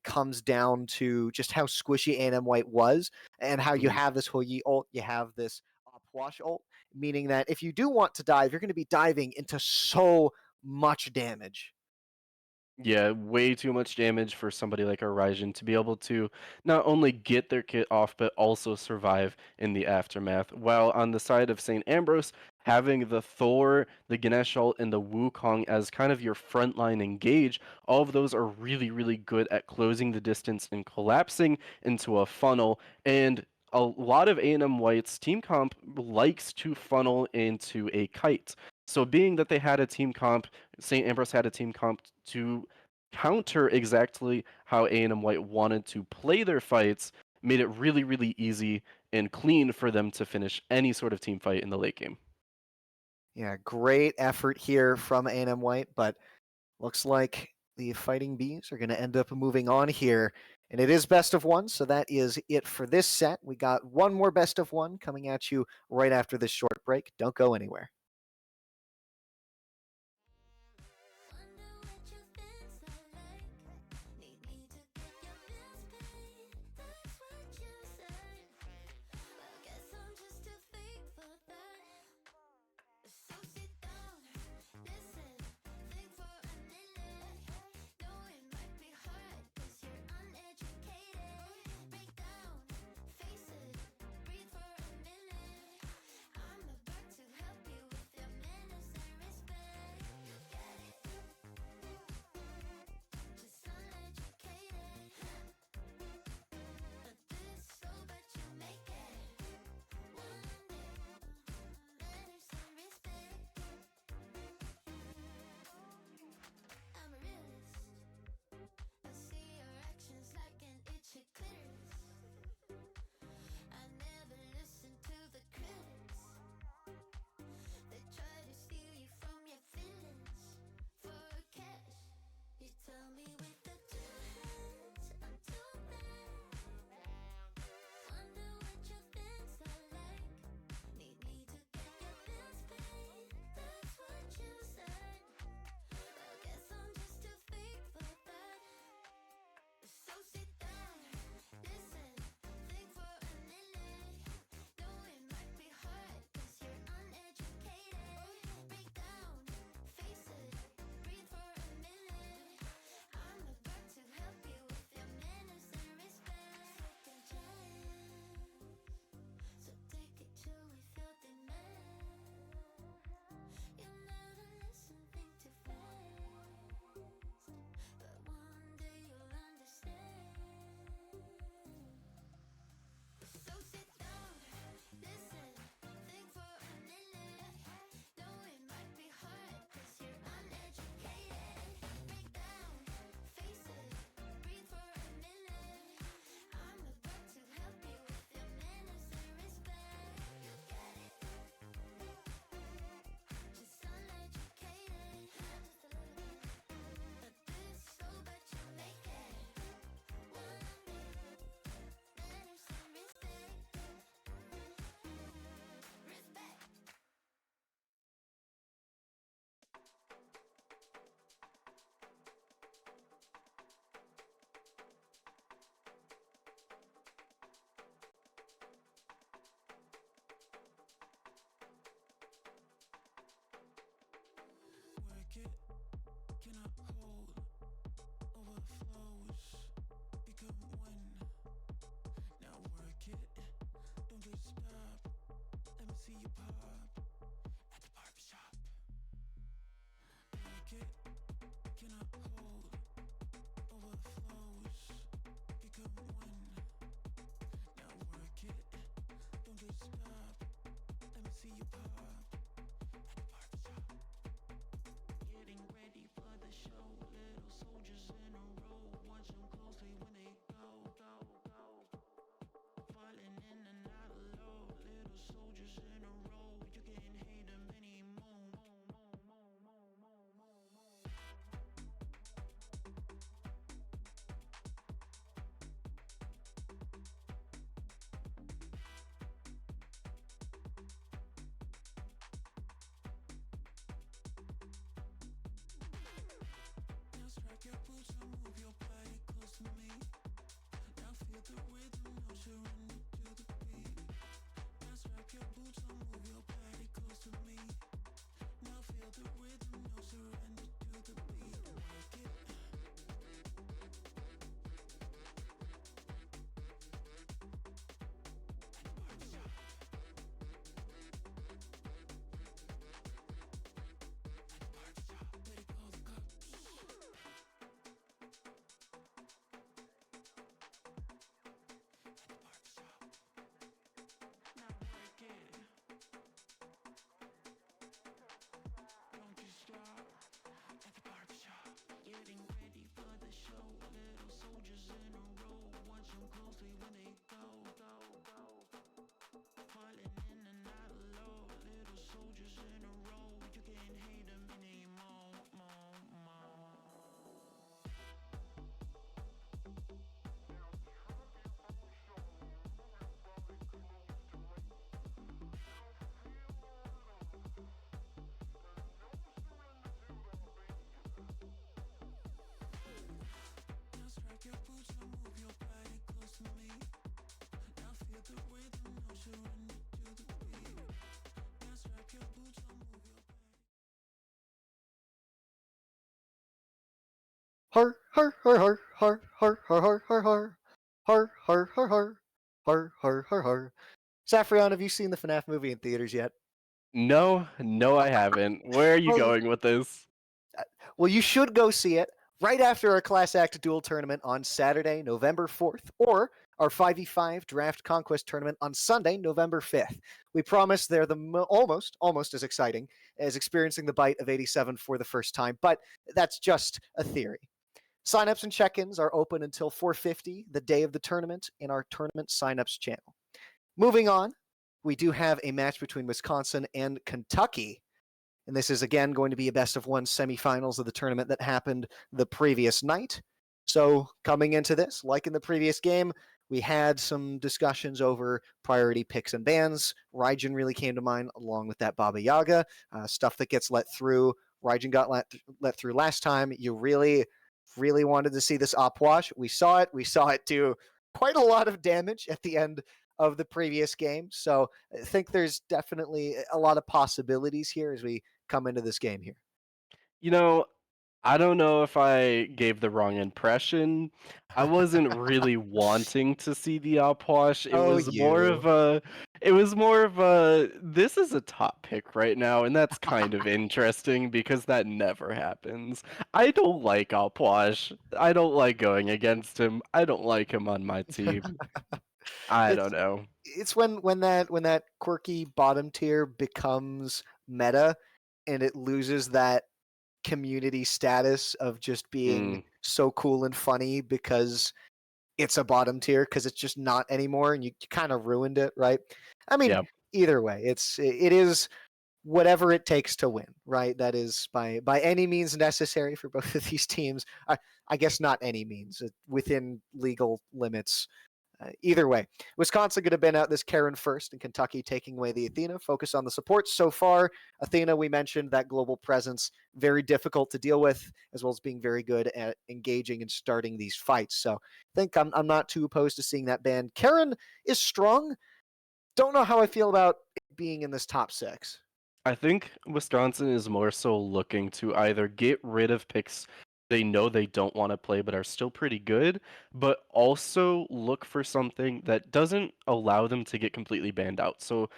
comes down to just how squishy A&M White was and how you have this Hou Yi ult, you have this Pwash ult, meaning that if you do want to dive, you're going to be diving into so much damage.
Yeah, way too much damage for somebody like Orison to be able to not only get their kit off, but also survive in the aftermath. While on the side of St. Ambrose, having the Thor, the Ganesh ult, and the Wukong as kind of your frontline engage, all of those are really, really good at closing the distance and collapsing into a funnel. And a lot of A&M White's team comp likes to funnel into a kite. So being that they had a team comp, St. Ambrose had a team comp to counter exactly how A&M White wanted to play their fights, made it really, really easy and clean for them to finish any sort of team fight in the late game.
Yeah, great effort here from A&M White, but looks like the Fighting Bees are going to end up moving on here. And it is best of one, so that is it for this set. We got one more best of one coming at you right after this short break. Don't go anywhere. Har har har har har har har har har har har har har har har har har har. Saffron, have you seen the FNAF movie in theaters yet?
No, no, I haven't. Where are you
Well,
going with this?
well, you should go see it right after our Class Act Duel tournament on Saturday, November 4th, or our 5v5 Draft Conquest tournament on Sunday, November 5th. We promise they're almost as exciting as experiencing the bite of 87 for the first time, but that's just a theory. Signups and check-ins are open until 4:50 the day of the tournament in our tournament signups channel. Moving on, we do have a match between Wisconsin and Kentucky. And this is again going to be a best of one semifinals of the tournament that happened the previous night. So coming into this, like in the previous game, we had some discussions over priority picks and bans. Raijin really came to mind along with that Baba Yaga. Stuff that gets let through. Raijin got let through last time. You really wanted to see this op wash. We saw it. We saw it do quite a lot of damage at the end of the previous game. So I think there's definitely a lot of possibilities here as we come into this game here.
You know, I don't know if I gave the wrong impression. I wasn't really wanting to see the outwash.
Oh, you.
It was more of a this is a top pick right now, and that's kind of interesting because that never happens. I don't like outwash. I don't like going against him. I don't like him on my team. I don't
it's
know.
it's when that quirky bottom tier becomes meta and it loses that community status of just being
Mm,
so cool and funny because it's a bottom tier because it's just not anymore and you kind of ruined it, right? I mean,
yeah.
either way, it is whatever it takes to win, right? That is by any means necessary for both of these teams. I guess not any means within legal limits. Either way, Wisconsin could have been out this Karen first, and Kentucky taking away the Athena. Focus on the support so far. Athena, we mentioned that global presence, very difficult to deal with, as well as being very good at engaging and starting these fights. So I think I'm not too opposed to seeing that ban. Karen is strong. Don't know how I feel about it being in this top six.
I think Wisconsin is more so looking to either get rid of picks they know they don't want to play but are still pretty good, but also look for something that doesn't allow them to get completely banned out. So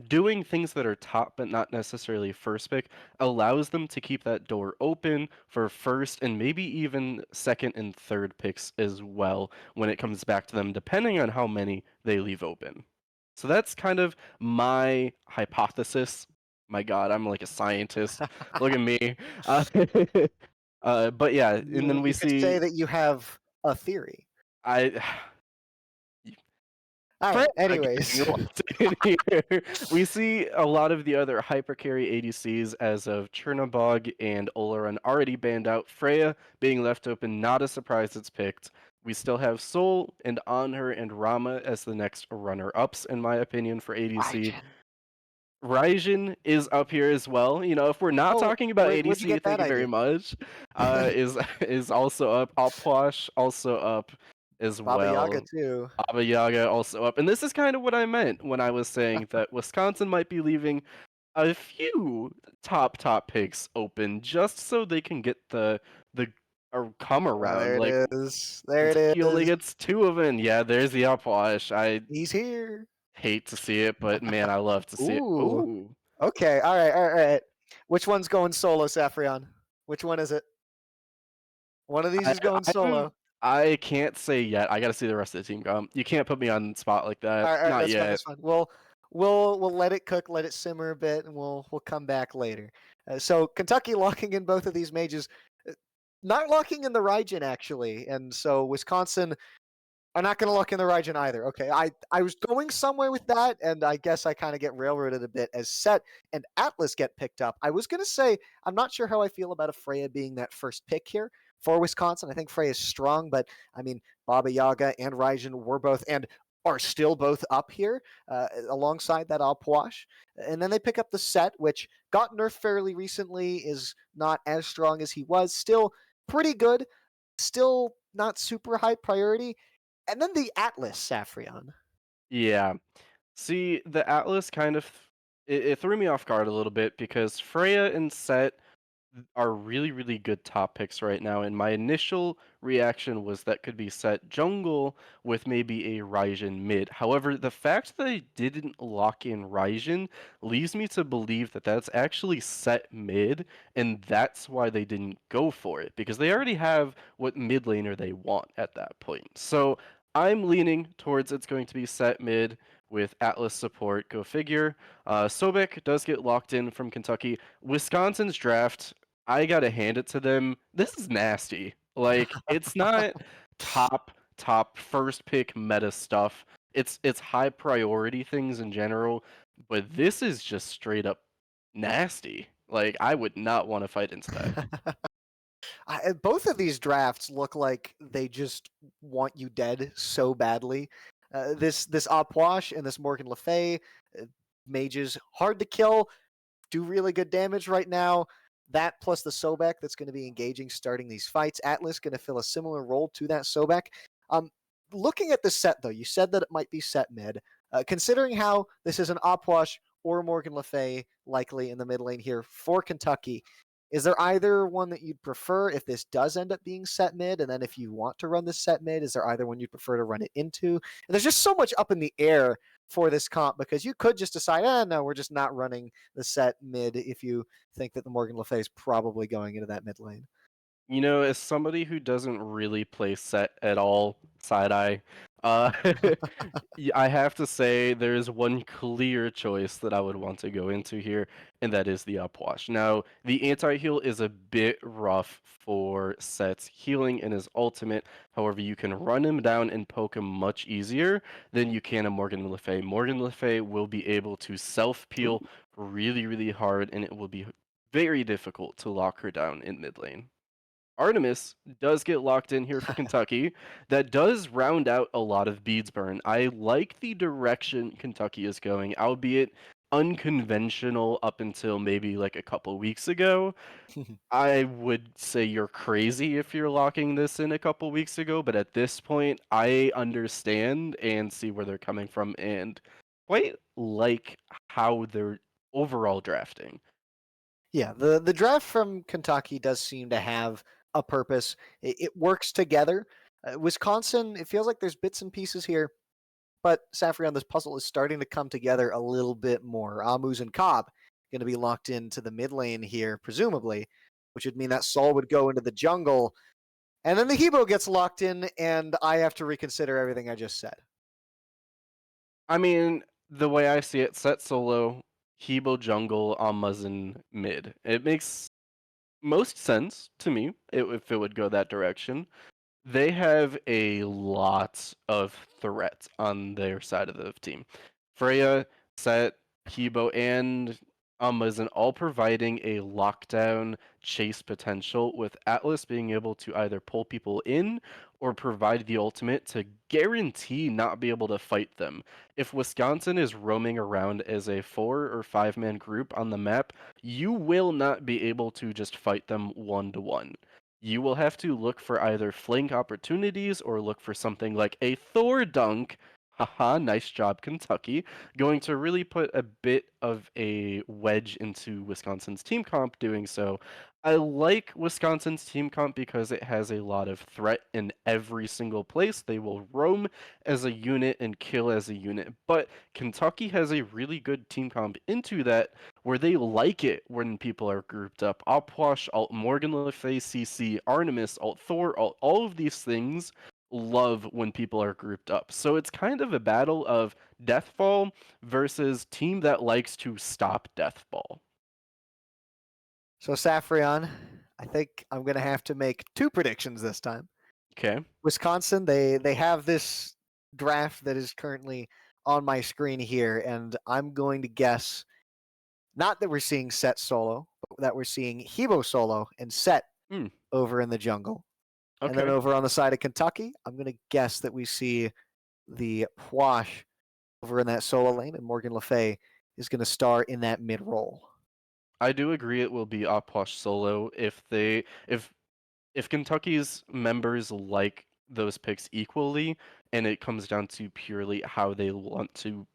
doing things that are top but not necessarily first pick allows them to keep that door open for first and maybe even second and third picks as well when it comes back to them, depending on how many they leave open. So that's kind of my hypothesis. My God, I'm like a scientist. Look at me. Uh, but yeah, and then we
You could say
see
that you have a theory.
I
All
Freya
right.
getting
Anyways,
locked in here. We see a lot of the other hypercarry ADCs as of Chernobog and Oleron already banned out. Freya being left open, not a surprise it's picked. We still have Sol and Anhur and Rama as the next runner-ups, in my opinion, for ADC.
Raijin.
Raijin is up here as well. You know, if we're not
Oh,
talking about
where'd you
ADC,
get
thank
that
you very
idea?
much. Is also up. Opwash also up as
Baba Yaga
well.
too.
Baba Yaga also up. And this is kind of what I meant when I was saying that Wisconsin might be leaving a few top picks open just so they can get the or come around.
There it
Like
is. There it
he only
is.
gets two of them. Yeah, there's the Opwash. I
He's here.
hate to see it, but man, I love to see it.
Ooh.
Ooh.
Okay. All right. All right. All right. Which one's going solo, Saffrion? Which one is it? One of these
I
is going
I'm
solo.
I can't say yet. I gotta see the rest of the team go. You can't put me on the spot like that.
All right.
Not
That's fine.
yet.
That's fine. We'll let it cook, let it simmer a bit, and we'll come back later. So Kentucky locking in both of these mages, uh, not locking in the Raijin actually, and so Wisconsin I'm not going to look in the region either. Okay, I was going somewhere with that, and I guess I kind of get railroaded a bit as Set and Atlas get picked up. I was going to say I'm not sure how I feel about a Freya being that first pick here for Wisconsin. I think Freya is strong, but I mean Baba Yaga and Raijin were both and are still both up here alongside that Alpwash. And then they pick up the Set, which got nerfed fairly recently, is not as strong as he was. Still pretty good. Still not super high priority and then the Atlas Saffrion.
Yeah. See, the Atlas kind of it threw me off guard a little bit because Freya and Set are really good top picks right now, and my initial reaction was that could be Set jungle with maybe a Raijin mid. However, the fact that they didn't lock in Raijin leads me to believe that that's actually Set mid, and that's why they didn't go for it because they already have what mid laner they want at that point. So I'm leaning towards it's going to be Set mid with Atlas support. Go figure. Sobek does get locked in from Kentucky. Wisconsin's draft, I gotta hand it to them. This is nasty. Like it's not top first pick meta stuff. It's high priority things in general, but this is just straight up nasty. Like I would not want to fight into that.
Both of these drafts look like they just want you dead so badly. This Opwash and this Morgan Le Fay, mages hard to kill, do really good damage right now. That plus the Sobek that's going to be engaging starting these fights. Atlas going to fill a similar role to that Sobek. Um, Looking at the set though, you said that it might be set mid. Considering how this is an Opwash or Morgan Le Fay likely in the mid lane here for Kentucky, is there either one that you'd prefer if this does end up being set mid? And then if you want to run this set mid, is there either one you'd prefer to run it into? And there's just so much up in the air for this comp because you could just decide, no, we're just not running the set mid if you think that the Morgan Le Fay is probably going into that mid lane.
You know, as somebody who doesn't really play Set at all, side eye, uh, I have to say there is one clear choice that I would want to go into here, and that is the Upwash. Now, the anti-heal is a bit rough for Set's healing in his ultimate. However, you can run him down and poke him much easier than you can a Morgan Le Fay. Morgan Le Fay will be able to self-peel
Ooh.
really hard, and it will be very difficult to lock her down in mid lane. Artemis does get locked in here for Kentucky. That does round out a lot of beads burn. I like the direction Kentucky is going, albeit unconventional up until maybe like a couple weeks ago. I would say you're crazy if you're locking this in a couple weeks ago, but at this point, I understand and see where they're coming from and quite like how they're overall drafting.
Yeah, the draft from Kentucky does seem to have a purpose. It works together. Wisconsin, it feels like there's bits and pieces here, but Saffron, this puzzle is starting to come together a little bit more. Amuz and Cobb going to be locked into the mid lane here, presumably, which would mean that Saul would go into the jungle, and then the Hebo gets locked in, and I have to reconsider everything I just said.
I mean, the way I see it, set solo, Hebo jungle, Amazon mid. It makes most sense to me if it would go that direction. They have a lot of threats on their side of the team. Freya, Set, Hebo, and Amazon all providing a lockdown chase potential, with Atlas being able to either pull people in or provide the ultimate to guarantee not be able to fight them. If Wisconsin is roaming around as a 4 or 5 man group on the map, you will not be able to just fight them 1-to-1. You will have to look for either flank opportunities or look for something like a Thor dunk. Haha, nice job, Kentucky. Going to really put a bit of a wedge into Wisconsin's team comp doing so. I like Wisconsin's team comp because it has a lot of threat in every single place. They will roam as a unit and kill as a unit. But Kentucky has a really good team comp into that, where they like it when people are grouped up. Opwash, Alt Morgan Le Fay, CC, Artemis, Alt Thor, all of these things love when people are grouped up. So it's kind of a battle of Deathfall versus team that likes to stop Deathfall.
So, Saffron, I think I'm going to have to make two predictions this time.
Okay.
Wisconsin, they have this draft that is currently on my screen here, and I'm going to guess not that we're seeing Set solo, but that we're seeing Hebo solo and Set over in the jungle. And then
Okay.
over on the side of Kentucky, I'm going to guess that we see the Pwash over in that solo lane, and Morgan Le Fay is going to star in that mid role.
I do agree it will be Opwash solo if Kentucky's members like those picks equally, and it comes down to purely how they want to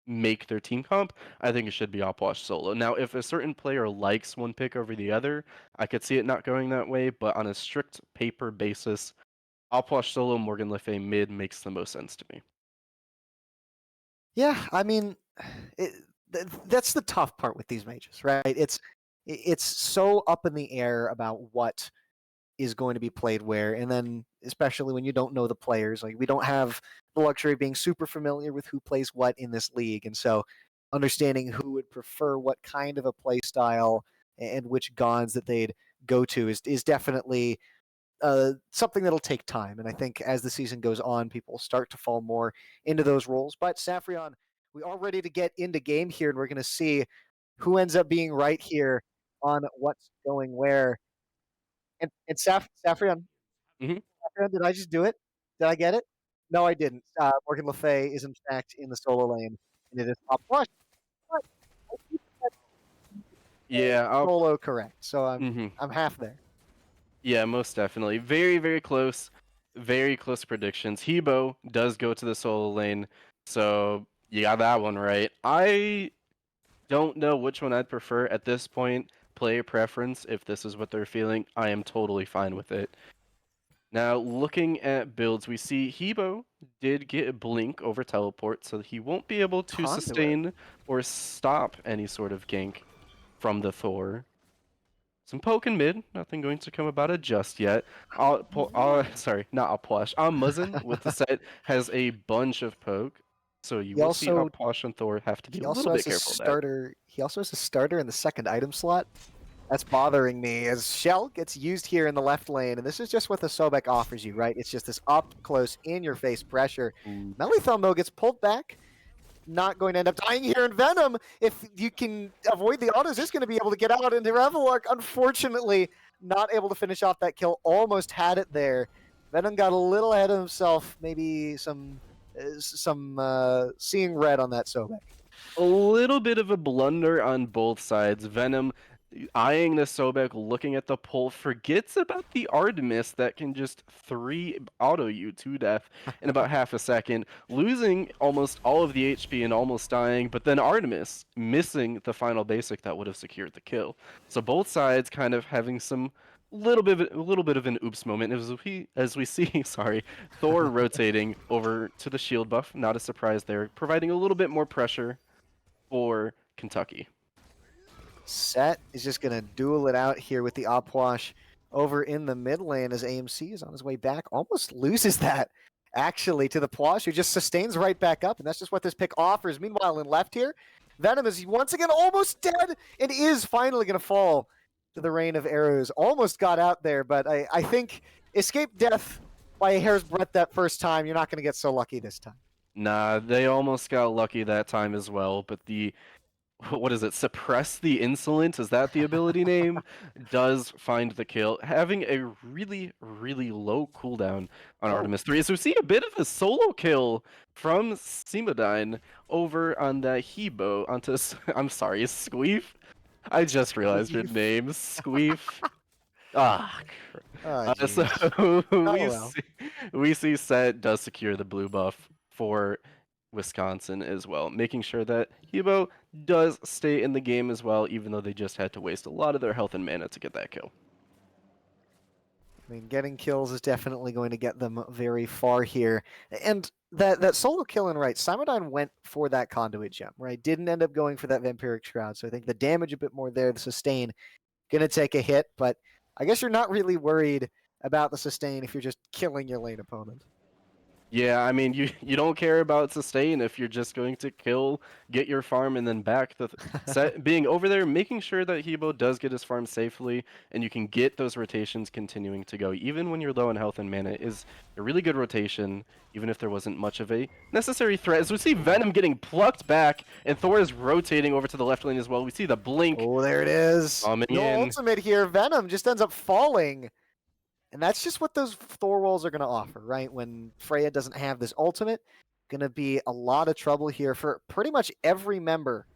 make their team comp, I think it should be Opwash solo. Now, if a certain player likes one pick over the other, I could see it not going that way, but on a strict paper basis, Opwash solo, Morgan Le Fay mid makes the most sense to me.
Yeah, I mean, that's the tough part with these majors, right? It's so up in the air about what is going to be played where, and then especially when you don't know the players, like we don't have the luxury of being super familiar with who plays what in this league, and so understanding who would prefer what kind of a play style and which gods that they'd go to is definitely something that'll take time. And I think as the season goes on, people start to fall more into those roles. But Saffron, we are ready to get into game here, and we're going to see who ends up being right here on what's going where. And Saffron,
hmm
Saffron, did I just do it? Did I get it? No, I didn't. Morgan Le Fay is in fact in the solo lane, and it is top flush. But I think that's
Yeah,
solo correct, so
mhm.
I'm half there.
Yeah, most definitely. Very, very close. Very close predictions. Hebo does go to the solo lane, so you got that one right. I don't know which one I'd prefer at this point. Player preference, if this is what they're feeling, I am totally fine with it. Now, looking at builds, we see Hebo did get a blink over teleport, so he won't be able to
Conduit.
sustain or stop any sort of gank from the Thor. Some poke in mid, nothing going to come about it just yet. Sorry, not Apwash. Muzzin with the set has a bunch of poke, so you
He
will see
also
Apwash and Thor have to be
He
a
also
little
has
bit
a
careful of that.
starter. He also has a starter in the second item slot. That's bothering me as Shell gets used here in the left lane, and this is just what the Sobek offers you, right? It's just this up close, in your face pressure.
Ooh.
Melee though gets pulled back. Not going to end up dying here in Venom. If you can avoid the autos, is going to be able to get out into Revelark. Unfortunately, not able to finish off that kill. Almost had it there. Venom got a little ahead of himself. Maybe some seeing red on that Sobek.
A little bit of a blunder on both sides. Venom eyeing the Sobek, looking at the pull, forgets about the Artemis that can just 3 auto you to death in about half a second, losing almost all of the HP and almost dying, but then Artemis missing the final basic that would have secured the kill. So both sides kind of having some a little bit of an oops moment as we see Thor rotating over to the shield buff. Not a surprise there, providing a little bit more pressure for Kentucky.
Set is just going to duel it out here with the Opwash over in the mid lane as AMC is on his way back. Almost loses that, actually, to the Pwash, who just sustains right back up, and that's just what this pick offers. Meanwhile, in left here, Venom is once again almost dead and is finally going to fall to the rain of arrows. Almost got out there, but I think escape death by a hair's breadth that first time. You're not going to get so lucky this time.
Nah, they almost got lucky that time as well, but the what is it? Suppress the insolent, is that the ability name? Does find the kill, having a really, really low cooldown on
Oh.
Artemis 3. So we see a bit of a solo kill from Simodine over on the Hebo onto I'm sorry, Squeef? I just realized your
Squeef.
name, Squeef. Ah,
Oh,
so
jeez.
we
well.
we see Set does secure the blue buff for Wisconsin as well, making sure that Hebo does stay in the game as well, even though they just had to waste a lot of their health and mana to get that kill.
I mean, getting kills is definitely going to get them very far here. And that solo kill in right, Simodine went for that conduit gem, right? Didn't end up going for that vampiric shroud. So I think the damage a bit more there, the sustain, gonna take a hit, but I guess you're not really worried about the sustain if you're just killing your lane opponent.
Yeah, I mean, you don't care about sustain if you're just going to kill, get your farm, and then back. The set being over there, making sure that Hebo does get his farm safely, and you can get those rotations continuing to go, even when you're low on health and mana, is a really good rotation, even if there wasn't much of a necessary threat. As we see Venom getting plucked back, and Thor is rotating over to the left lane as well. We see the blink
Oh, there it is.
coming
No
in.
ultimate here. Venom just ends up falling. And that's just what those Thor rolls are going to offer, right? When Freya doesn't have this ultimate, going to be a lot of trouble here for pretty much every member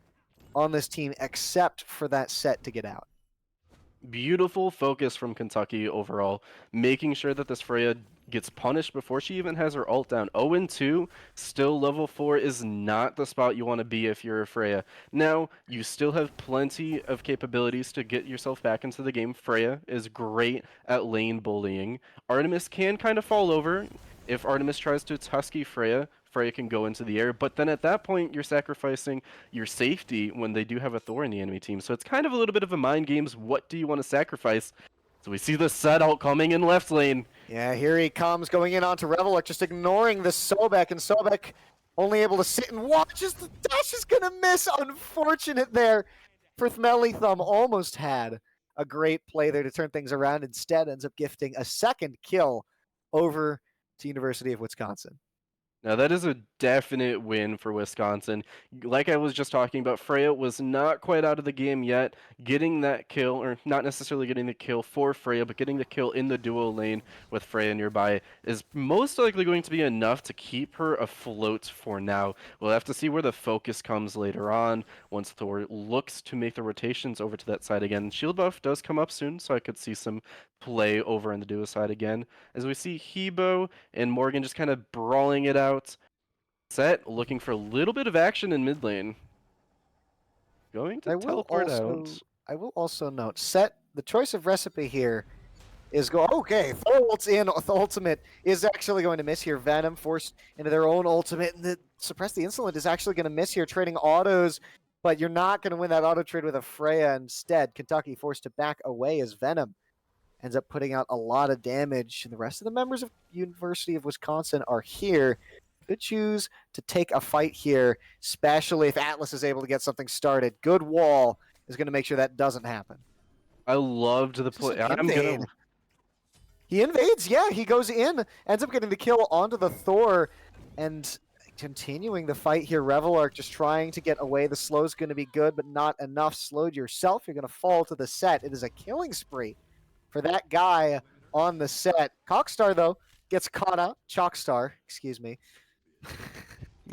on this team except for that Set to get out.
Beautiful focus from Kentucky overall, making sure that this Freya gets punished before she even has her ult down. 0-2, still level 4 is not the spot you want to be if you're a Freya. Now, you still have plenty of capabilities to get yourself back into the game. Freya is great at lane bullying. Artemis can kind of fall over. If Artemis tries to Tusky Freya, Freya can go into the air, but then at that point, you're sacrificing your safety when they do have a Thor in the enemy team. So it's kind of a little bit of a mind games. What do you want to sacrifice? So we see the set out coming in left lane.
Yeah, here he comes going in onto Reveler, just ignoring the Sobek, and Sobek only able to sit and watch as the dash is going to miss. Unfortunate there for Thmelly Thumb. Almost had a great play there to turn things around. Instead, ends up gifting a second kill over to University of Wisconsin.
Now that is a definite win for Wisconsin. Like I was just talking about, Freya was not quite out of the game yet. Getting that kill, or not necessarily getting the kill for Freya, but getting the kill in the duo lane with Freya nearby is most likely going to be enough to keep her afloat for now. We'll have to see where the focus comes later on once Thor looks to make the rotations over to that side again. Shield buff does come up soon, so I could see some play over in the duo side again. As we see Hebo and Morgan just kind of brawling it out. Set looking for a little bit of action in mid lane. Going to teleport out.
I will also note, Set, the choice of recipe here is go, okay, Thor ults in, the ultimate is actually going to miss here. Venom forced into their own ultimate, and the Suppress the Insolent is actually going to miss here, trading autos, but you're not going to win that auto trade with a Freya. Instead, Kentucky forced to back away as Venom ends up putting out a lot of damage. And the rest of the members of University of Wisconsin are here. Could choose to take a fight here, especially if Atlas is able to get something started. Good wall is going to make sure that doesn't happen.
I loved the play.
He invades, yeah, he goes in, ends up getting the kill onto the Thor, and continuing the fight here. Revelark just trying to get away. The slow's going to be good, but not enough. Slowed yourself, you're going to fall to the set. It is a killing spree for that guy on the set. Cockstar, though, gets caught out. Chalkstar, excuse me.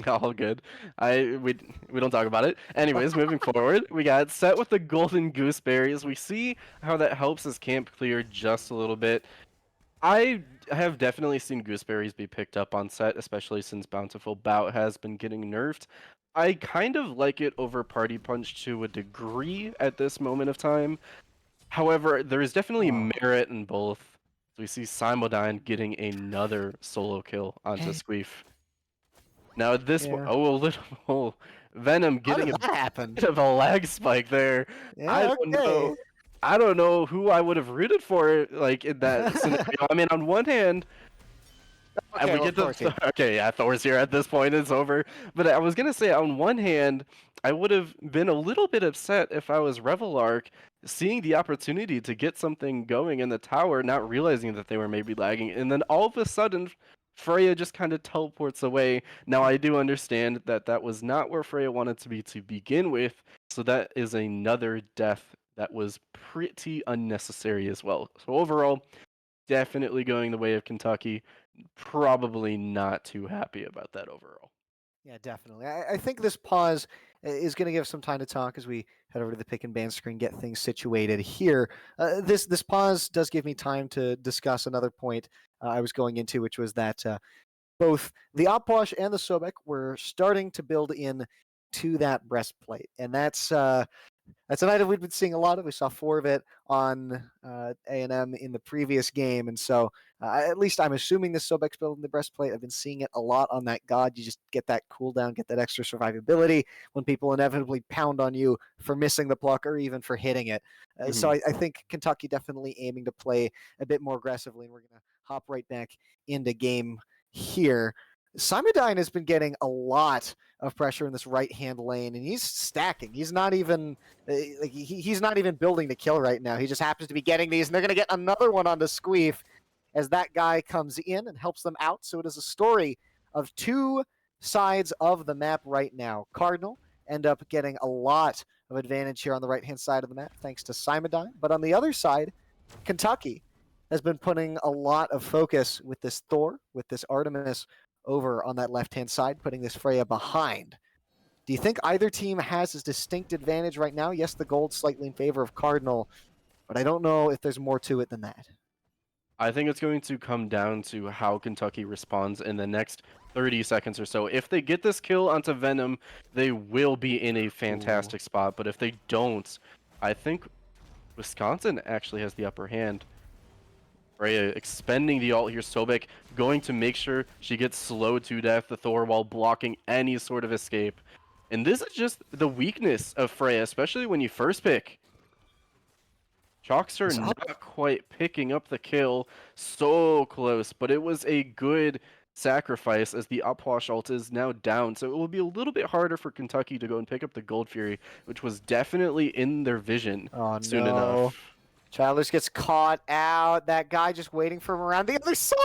All good. We don't talk about it. Anyways, moving forward, we got set with the golden gooseberries. We see how that helps his camp clear just a little bit. I have definitely seen gooseberries be picked up on set, especially since Bountiful Bout has been getting nerfed. I kind of like it over Party Punch to a degree at this moment of time. However, there is definitely
Oh,
merit in both. So we see Simodyne getting another solo kill onto
hey,
Squeef. Now at this point,
yeah.
oh, a little oh, Venom
How
getting
did
a
that happen?
bit of a lag spike there. I
Yeah,
don't
okay.
know. I don't know who I would have rooted for, like in that scenario. I mean, on one hand, and
Okay,
we
well,
get to
Thor's here.
okay, yeah, Thor's here at this point. It's over. But I was gonna say, on one hand, I would have been a little bit upset if I was Revelark, seeing the opportunity to get something going in the tower, not realizing that they were maybe lagging, and then all of a sudden, Freya just kind of teleports away. Now I do understand that that was not where Freya wanted to be to begin with, so that is another death that was pretty unnecessary as well. So overall, definitely going the way of Kentucky. Probably not too happy about that overall.
Yeah, definitely. I think this pause is going to give some time to talk as we head over to the pick and ban screen, get things situated here. This pause does give me time to discuss another point I was going into, which was that both the Opwash and the Sobek were starting to build in to that breastplate, and that's an item we've been seeing a lot of. We saw 4 of it on A&M in the previous game, and so at least I'm assuming this Sobek's building the breastplate. I've been seeing it a lot on that god. You just get that cooldown, get that extra survivability when people inevitably pound on you for missing the pluck or even for hitting it. So
Mhm.
I think Kentucky definitely aiming to play a bit more aggressively, and we're going to hop right back into game here. Simodyne has been getting a lot of pressure in this right hand lane, and he's stacking. He's not even he's not even building to kill right now. He just happens to be getting these, and they're going to get another one onto Squeef as that guy comes in and helps them out. So it is a story of 2 sides of the map right now. Cardinal end up getting a lot of advantage here on the right hand side of the map thanks to Simodyne, but on the other side, Kentucky has been putting a lot of focus with this Thor, with this Artemis over on that left hand side, putting this Freya behind. Do you think either team has a distinct advantage right now? Yes, the gold slightly in favor of Cardinal, but I don't know if there's more to it than that.
I think it's going to come down to how Kentucky responds in the next 30 seconds or so. If they get this kill onto Venom, they will be in a
Ooh.
fantastic spot. But if they don't, I think Wisconsin actually has the upper hand. Freya expending the ult here. Sobek going to make sure she gets slowed to death, the Thor, while blocking any sort of escape. And this is just the weakness of Freya, especially when you first pick. Chalkster
This up.
not quite picking up the kill, so close, but it was a good sacrifice as the Upwash ult is now down, so it will be a little bit harder for Kentucky to go and pick up the Gold Fury, which was definitely in their vision
Oh
soon
no.
enough.
Childers gets caught out. That guy just waiting for him around the other side.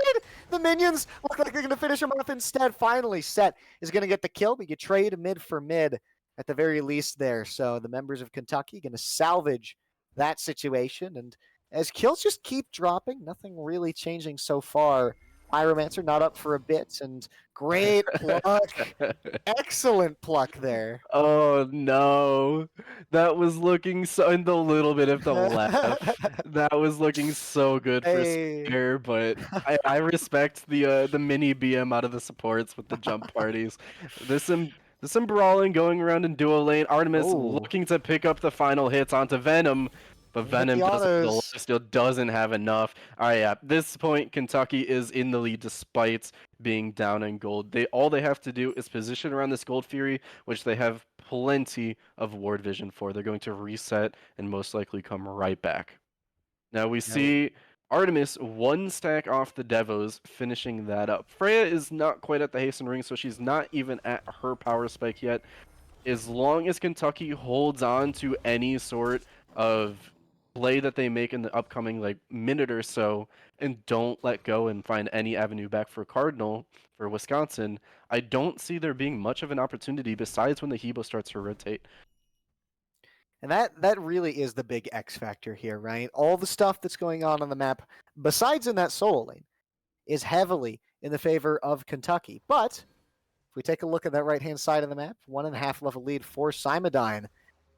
The minions look like they're going to finish him off instead. Finally, Set is going to get the kill, but you trade mid for mid at the very least there. So the members of Kentucky going to salvage that situation. And as kills just keep dropping, nothing really changing so far. Pyromancer not up for a bit, and great pluck. Excellent pluck there.
Oh no, that was looking so in the little bit of the left. That was looking so good for
Hey.
Spear, but I respect the mini BM out of the supports with the jump parties. There's some brawling going around in duo lane. Artemis
Oh,
looking to pick up the final hits onto Venom, but
gonna hit
Venom
the
doesn't. The
autos.
lifesteal doesn't have enough. All right, at this point, Kentucky is in the lead despite being down in gold. All they have to do is position around this Gold Fury, which they have plenty of ward vision for. They're going to reset and most likely come right back. Now we
No.
see Artemis one stack off the Devos, finishing that up. Freya is not quite at the hasten ring, so she's not even at her power spike yet. As long as Kentucky holds on to any sort of play that they make in the upcoming like minute or so and don't let go and find any avenue back for Cardinal for Wisconsin, I don't see there being much of an opportunity besides when the Hebo starts to rotate.
And that really is the big X factor here, right? All the stuff that's going on the map, besides in that solo lane, is heavily in the favor of Kentucky. But If we take a look at that right-hand side of the map, 1.5 level lead for Simodine.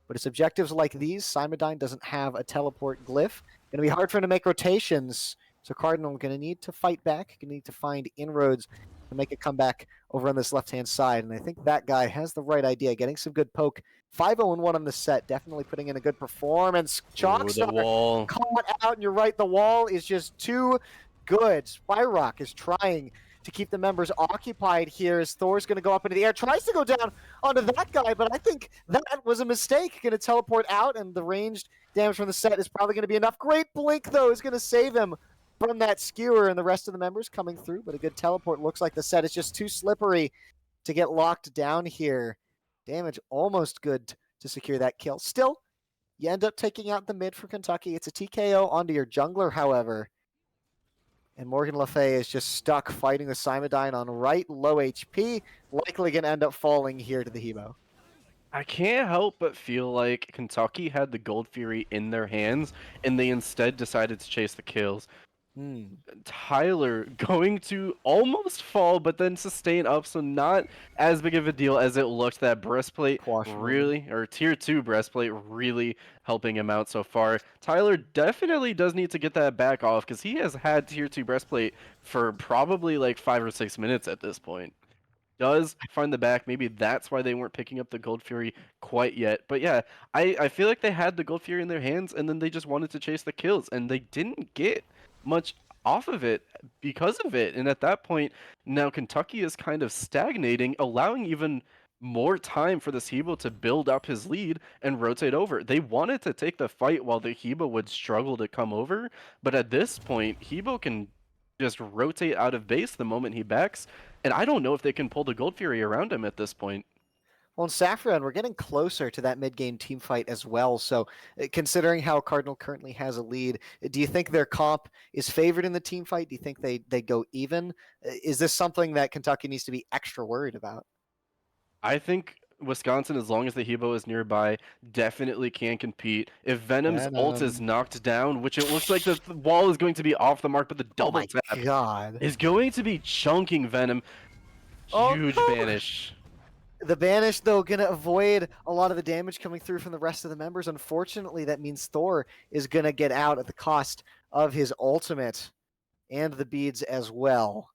But it's objectives like these. Simodine doesn't have a teleport glyph. Going to be hard for him to make rotations. So Cardinal going to need to fight back. Going to need to find inroads to make a comeback over on this left-hand side. And I think that guy has the right idea, getting some good poke. 5-0-1 on the set, definitely putting in a good performance.
Ooh, the
Chalkstar
wall.
caught out, and you're right, the wall is just too good. Spyrock is trying to keep the members occupied here as Thor's going to go up into the air, tries to go down onto that guy, but I think that was a mistake. Going to teleport out, and the ranged damage from the set is probably going to be enough. Great blink, though, is going to save him from that skewer, and the rest of the members coming through, but a good teleport. Looks like the set is just too slippery to get locked down here. Damage almost good to secure that kill. Still, you end up taking out the mid for Kentucky. It's a TKO onto your jungler, however. And Morgan Le Fay is just stuck fighting with Simodine on right, low HP. Likely going to end up falling here to the Hebo.
I can't help but feel like Kentucky had the Gold Fury in their hands, and they instead decided to chase the kills. Tyler going to almost fall, but then sustain up, so not as big of a deal as it looked. That breastplate really, or tier 2 breastplate really helping him out so far. Tyler definitely does need to get that back off, because he has had tier 2 breastplate for probably like 5 or 6 minutes at this point. Does find the back. Maybe that's why they weren't picking up the Gold Fury quite yet. But yeah, I feel like they had the Gold Fury in their hands, and then they just wanted to chase the kills, and they didn't get much off of it because of it. And at that point, now Kentucky is kind of stagnating, allowing even more time for this Hebo to build up his lead and rotate over. They wanted to take the fight while the Hebo would struggle to come over, but at this point, Hebo can just rotate out of base the moment he backs, and I don't know if they can pull the Gold Fury around him at this point.
Well, in Saffron, we're getting closer to that mid-game team fight as well. So, considering how Cardinal currently has a lead, do you think their comp is favored in the team fight? Do you think they go even? Is this something that Kentucky needs to be extra worried about?
I think Wisconsin, as long as the Hebo is nearby, definitely can compete. If Venom's ult is knocked down, which it looks like the wall is going to be off the mark, but the double tap
God.
is going to be chunking Venom. Huge banish.
The banish, though, going to avoid a lot of the damage coming through from the rest of the members. Unfortunately, that means Thor is going to get out at the cost of his ultimate and the beads as well.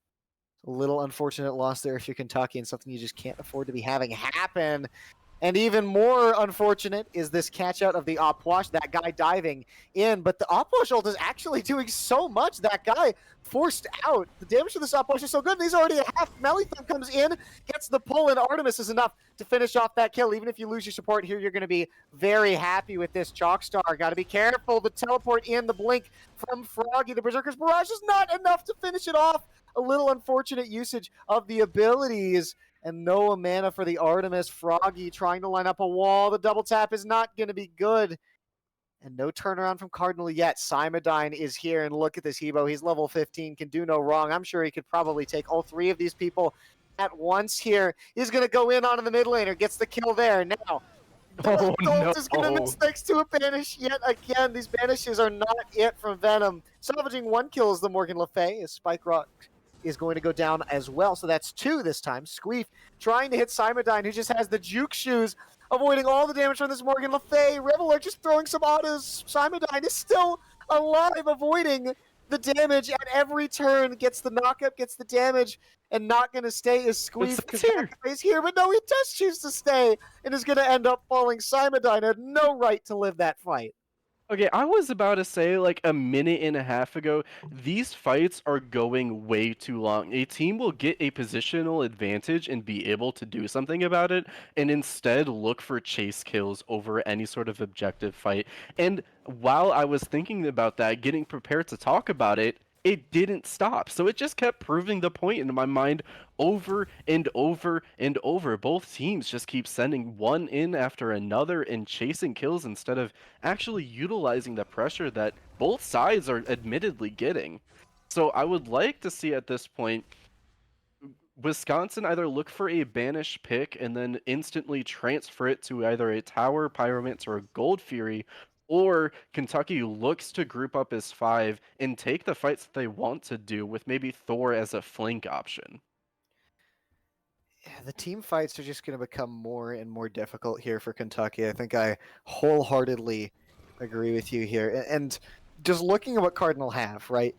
A little unfortunate loss there if you're Kentucky, and something you just can't afford to be having happen. And even more unfortunate is this catch out of the Opwash, that guy diving in. But the Opwash ult is actually doing so much. That guy forced out. The damage to this Opwash is so good. And he's already at half. Malithum comes in, gets the pull, and Artemis is enough to finish off that kill. Even if you lose your support here, you're going to be very happy with this Chalkstar. Got to be careful. The teleport in, the blink from Froggy. The Berserker's Barrage is not enough to finish it off. A little unfortunate usage of the abilities. And no mana for the Artemis. Froggy trying to line up a wall. The double tap is not going to be good. And no turnaround from Cardinal yet. Simodine is here, and look at this Hebo. He's level 15, can do no wrong. I'm sure he could probably take all 3 of these people at once here. He's going to go in onto the mid laner, gets the kill there. Now, the ult is going to miss thanks to a banish yet again. These banishes are not it from Venom. Salvaging 1 kill is the Morgan Le Fay, as Spike Rock is going to go down as well. So that's 2 this time. Squeef trying to hit Simodine, who just has the juke shoes, avoiding all the damage from this Morgan Le Fay. Reveler just throwing some autos. Simodine is still alive, avoiding the damage at every turn. Gets the knockup, gets the damage, and not going to stay is Squeef because is here. But no, he does choose to stay and is going to end up falling. Simodine had no right to live that fight.
Okay, I was about to say like a minute and a half ago, these fights are going way too long. A team will get a positional advantage and be able to do something about it, and instead look for chase kills over any sort of objective fight. And while I was thinking about that, getting prepared to talk about it, it didn't stop. So it just kept proving the point in my mind over and over and over. Both teams just keep sending one in after another and chasing kills instead of actually utilizing the pressure that both sides are admittedly getting. So I would like to see at this point Wisconsin either look for a banish pick and then instantly transfer it to either a Tower, Pyromancer, or a Gold Fury, or Kentucky looks to group up as 5 and take the fights that they want to do with maybe Thor as a flank option.
Yeah, the team fights are just going to become more and more difficult here for Kentucky. I think I wholeheartedly agree with you here. And just looking at what Cardinal have, right?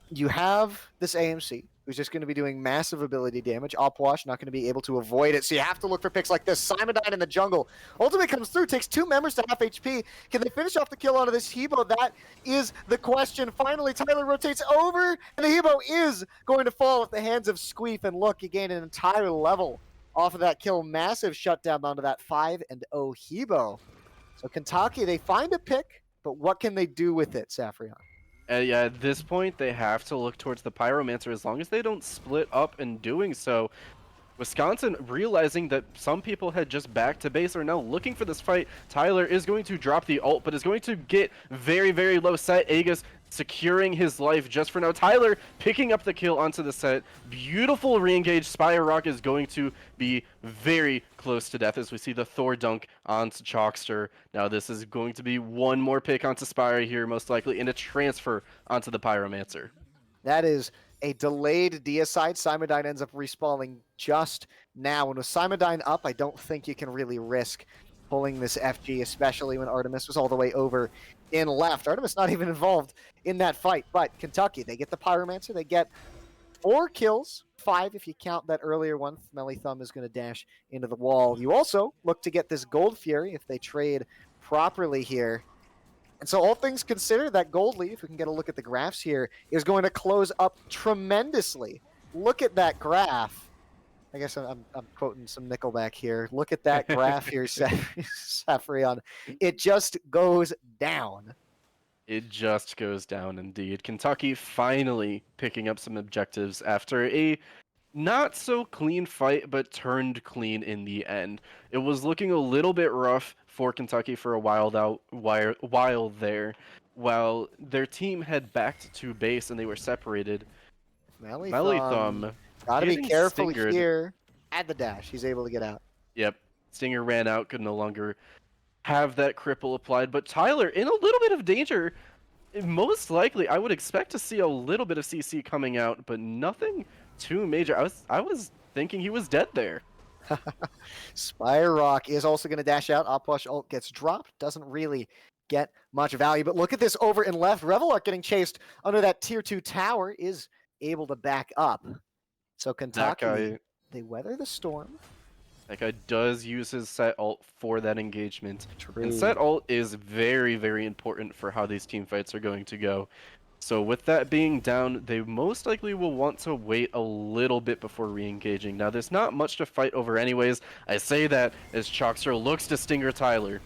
You have this AMC who's just going to be doing massive ability damage. Opwash not going to be able to avoid it, so you have to look for picks like this. Simondine in the jungle. Ultimate comes through, takes 2 members to half HP. Can they finish off the kill onto this Hebo? That is the question. Finally, Tyler rotates over, and the Hebo is going to fall at the hands of Squeef. And look, you gain an entire level off of that kill. Massive shutdown onto that 5-0 Hebo. So Kentucky, they find a pick, but what can they do with it, Safrion?
Yeah, at this point, they have to look towards the Pyromancer. As long as they don't split up in doing so, Wisconsin, realizing that some people had just back to base, are now looking for this fight. Tyler is going to drop the ult, but is going to get very, very low set. Aegis securing his life just for now. Tyler picking up the kill onto the set. Beautiful re-engage. Spire Rock is going to be very close to death as we see the Thor dunk onto Chalkster. Now this is going to be one more pick onto Spire here, most likely, and a transfer onto the Pyromancer.
That is a delayed deicide. Simondine ends up respawning just now. And with Simondine up, I don't think you can really risk pulling this FG, especially when Artemis was all the way over in left. Artemis not even involved in that fight. But Kentucky, they get the Pyromancer. They get 4 kills, 5 if you count that earlier one. Smelly Thumb is going to dash into the wall. You also look to get this Gold Fury if they trade properly here. And so all things considered, that gold lead, if we can get a look at the graphs here, is going to close up tremendously. Look at that graph. I guess I'm quoting some Nickelback here. Look at that graph here, Safrion. It just goes down.
It just goes down indeed. Kentucky finally picking up some objectives after a not so clean fight, but turned clean in the end. It was looking a little bit rough for Kentucky for a while there, while their team had backed to base and they were separated.
Melly
Thumb
gotta be
getting
careful
stingered.
here. At the dash, he's able to get out.
Yep, Stinger ran out, could no longer have that cripple applied, but Tyler in a little bit of danger. Most likely, I would expect to see a little bit of CC coming out, but nothing too major. I was thinking he was dead there.
Spire Rock is also going to dash out. Opwash ult gets dropped. Doesn't really get much value. But look at this over and left. Revelark getting chased under that tier 2 tower is able to back up. So Kentucky, they weather the storm.
That guy does use his set ult for that engagement.
True.
And set ult is very, very important for how these team fights are going to go. So with that being down, they most likely will want to wait a little bit before re-engaging. Now, there's not much to fight over anyways. I say that as Chalkster looks to Stinger Tyler.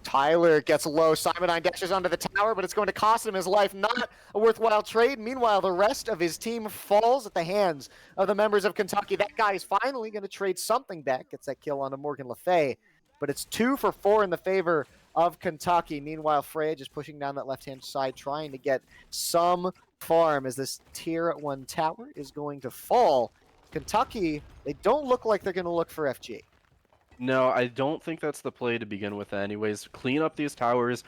Tyler gets low. Simondine dashes onto the tower, but it's going to cost him his life. Not a worthwhile trade. Meanwhile, the rest of his team falls at the hands of the members of Kentucky. That guy is finally going to trade something back. Gets that kill onto Morgan Le Fay. But it's 2 for 4 in the favor of Kentucky. Meanwhile, Freya just pushing down that left-hand side, trying to get some farm as this tier 1 tower is going to fall. Kentucky, they don't look like they're going to look for FG.
No, I don't think that's the play to begin with anyways. Clean up these towers,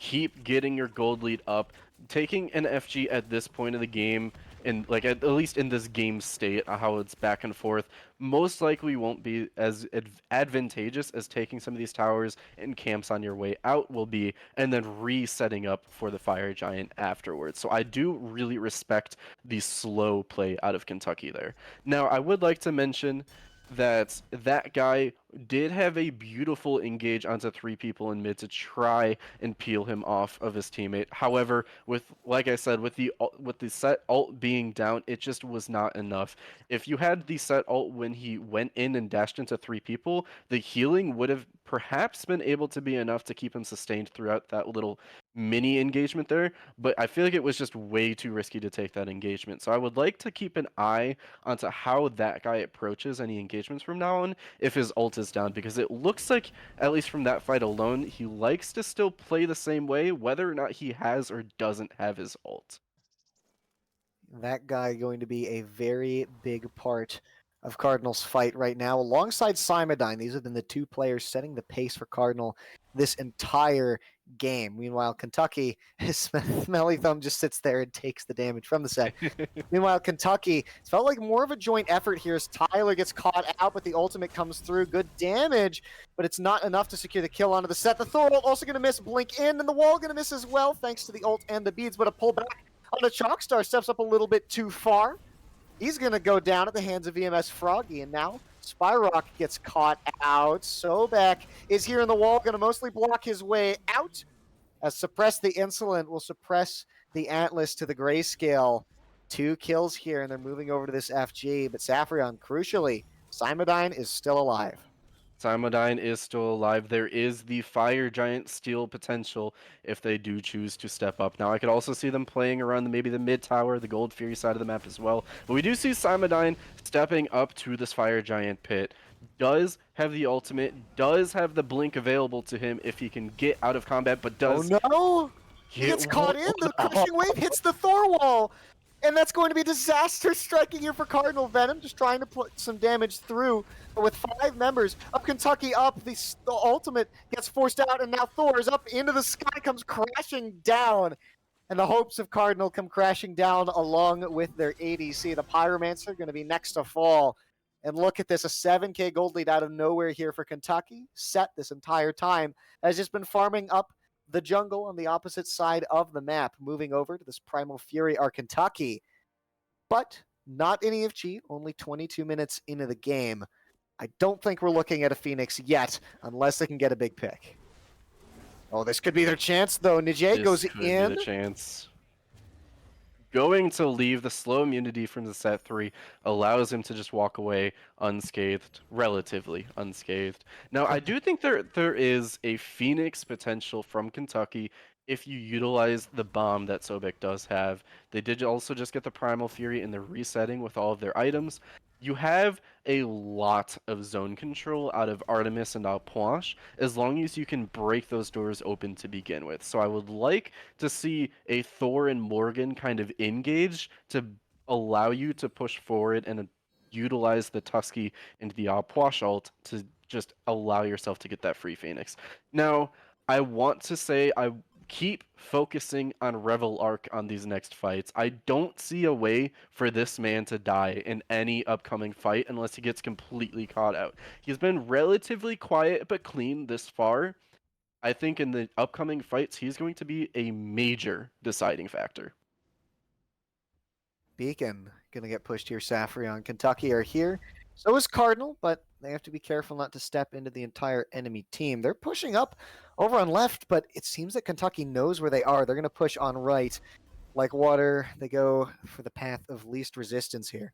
keep getting your gold lead up. Taking an FG at this point of the game, and like at least in this game state, how it's back and forth, most likely won't be as advantageous as taking some of these towers and camps on your way out will be, and then resetting up for the Fire Giant afterwards. So I do really respect the slow play out of Kentucky there. Now, I would like to mention that guy did have a beautiful engage onto 3 people in mid to try and peel him off of his teammate. However, like I said, with the set ult being down, it just was not enough. If you had the set ult when he went in and dashed into 3 people, the healing would have perhaps been able to be enough to keep him sustained throughout that little mini engagement there, but I feel like it was just way too risky to take that engagement. So I would like to keep an eye onto how that guy approaches any engagements from now on if his ult is down, because it looks like, at least from that fight alone, he likes to still play the same way, whether or not he has or doesn't have his ult.
That guy going to be a very big part of Cardinal's fight right now, alongside Simondine. These have been the 2 players setting the pace for Cardinal this entire game. Meanwhile, Kentucky, Smelly Thumb just sits there and takes the damage from the set. Meanwhile, Kentucky, it felt like more of a joint effort here as Tyler gets caught out, but the ultimate comes through. Good damage, but it's not enough to secure the kill onto the set. The Thor ult also going to miss, blink in, and the wall going to miss as well, thanks to the ult and the beads, but a pull back on the Chalkstar steps up a little bit too far. He's going to go down at the hands of VMS Froggy, and now Spyrock gets caught out. Sobek is here in the wall, going to mostly block his way out. As Suppress the Insolent will suppress the Atlas to the Grayscale. 2 kills here, and they're moving over to this FG. But Saffron, crucially, Simodine is still alive.
Simodine is still alive. There is the Fire Giant steal potential if they do choose to step up. Now, I could also see them playing around maybe the mid tower, the Gold Fury side of the map as well. But we do see Simodine stepping up to this Fire Giant pit. Does have the ultimate, does have the blink available to him if he can get out of combat, but does...
Oh no! He gets caught in. The crushing wave hits the Thor wall. And that's going to be disaster striking here for Cardinal. Venom just trying to put some damage through. But with 5 members of Kentucky up, the ultimate gets forced out, and now Thor is up into the sky, comes crashing down. And the hopes of Cardinal come crashing down along with their ADC. The Pyromancer going to be next to fall. And look at this, a 7k gold lead out of nowhere here for Kentucky. Set this entire time has just been farming up the jungle on the opposite side of the map, moving over to this Primal Fury are Kentucky. But not any of Chi, only 22 minutes into the game. I don't think we're looking at a Phoenix yet, unless they can get a big pick. Oh, this could be their chance, though. Nijay goes in.
Be the chance. Going to leave the slow immunity from the set 3 allows him to just walk away unscathed, relatively unscathed. Now, I do think there is a Phoenix potential from Kentucky if you utilize the bomb that Sobek does have. They did also just get the Primal Fury in the resetting with all of their items. You have a lot of zone control out of Artemis and Alpoinche as long as you can break those doors open to begin with. So I would like to see a Thor and Morgan kind of engage to allow you to push forward and utilize the Tusky into the Alpoinche ult to just allow yourself to get that free Phoenix. Now, I want to say I keep focusing on Revel Arc on these next fights. I don't see a way for this man to die in any upcoming fight unless he gets completely caught out. He's been relatively quiet but clean this far. I think in the upcoming fights, he's going to be a major deciding factor.
Beacon gonna get pushed here. Saffron, Kentucky are here. So is Cardinal, but they have to be careful not to step into the entire enemy team. They're pushing up over on left, but it seems that Kentucky knows where they are. They're going to push on right. Like water, they go for the path of least resistance here.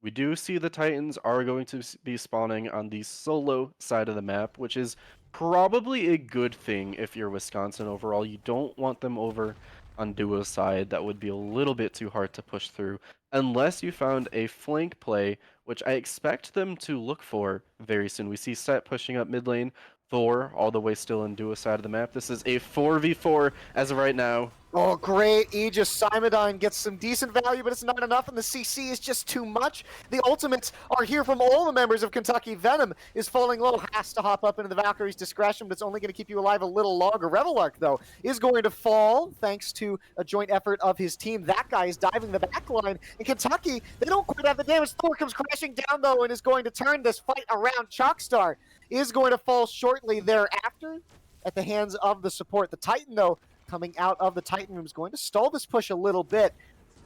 We do see the Titans are going to be spawning on the solo side of the map, which is probably a good thing if you're Wisconsin overall. You don't want them over on duo side. That would be a little bit too hard to push through unless you found a flank play, which I expect them to look for very soon. We see Set pushing up mid lane, Thor all the way still in duo side of the map. This is a 4v4 as of right now.
Oh, great. Aegis Simodine gets some decent value, but it's not enough, and the CC is just too much. The ultimates are here from all the members of Kentucky. Venom is falling low, has to hop up into the Valkyrie's discretion, but it's only going to keep you alive a little longer. Revelark, though, is going to fall thanks to a joint effort of his team. That guy is diving the backline. In Kentucky, they don't quite have the damage. Thor comes crashing down, though, and is going to turn this fight around. Chalkstar is going to fall shortly thereafter at the hands of the support. The Titan, though, coming out of the Titan room is going to stall this push a little bit.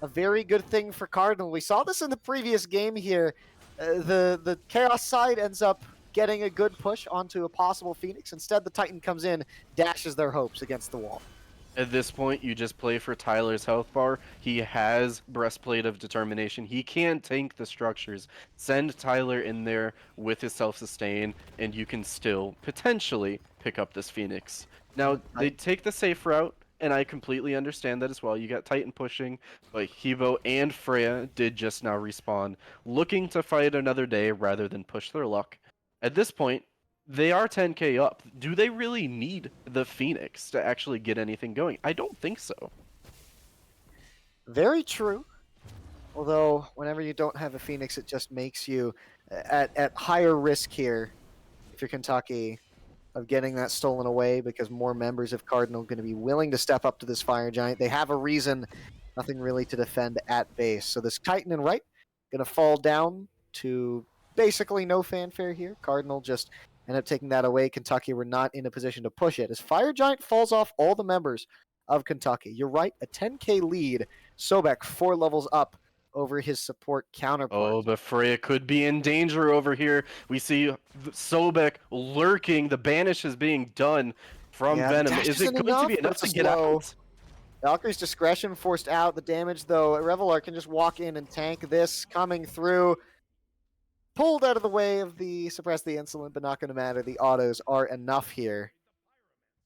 A very good thing for Cardinal. We saw this in the previous game here. The Chaos side ends up getting a good push onto a possible Phoenix. Instead, the Titan comes in, dashes their hopes against the wall.
At this point, you just play for Tyler's health bar. He has Breastplate of Determination. He can tank the structures. Send Tyler in there with his self-sustain, and you can still potentially pick up this Phoenix. Now, they take the safe route, and I completely understand that as well. You got Titan pushing, but Hebo and Freya did just now respawn, looking to fight another day rather than push their luck. At this point, they are 10k up. Do they really need the Phoenix to actually get anything going? I don't think so.
Very true. Although, whenever you don't have a Phoenix, it just makes you at higher risk here if you're Kentucky. of getting that stolen away because more members of Cardinal going to be willing to step up to this Fire Giant. They have a reason, nothing really to defend at base. So this Titan and right going to fall down to basically no fanfare here. Cardinal just end up taking that away. Kentucky were not in a position to push it. As Fire Giant falls off all the members of Kentucky. You're right, a 10k lead. Sobek 4 levels up over his support counterpart.
Oh, but Freya could be in danger over here. We see Sobek lurking. The banish is being done from
Yeah, the
Venom.
dash
Is it
isn't
going to be
enough,
enough
but
to get
slow.
out?
Valkyrie's discretion forced out the damage, though. Revelar can just walk in and tank this coming through. Pulled out of the way of the suppress the insolent, but not going to matter. The autos are enough here.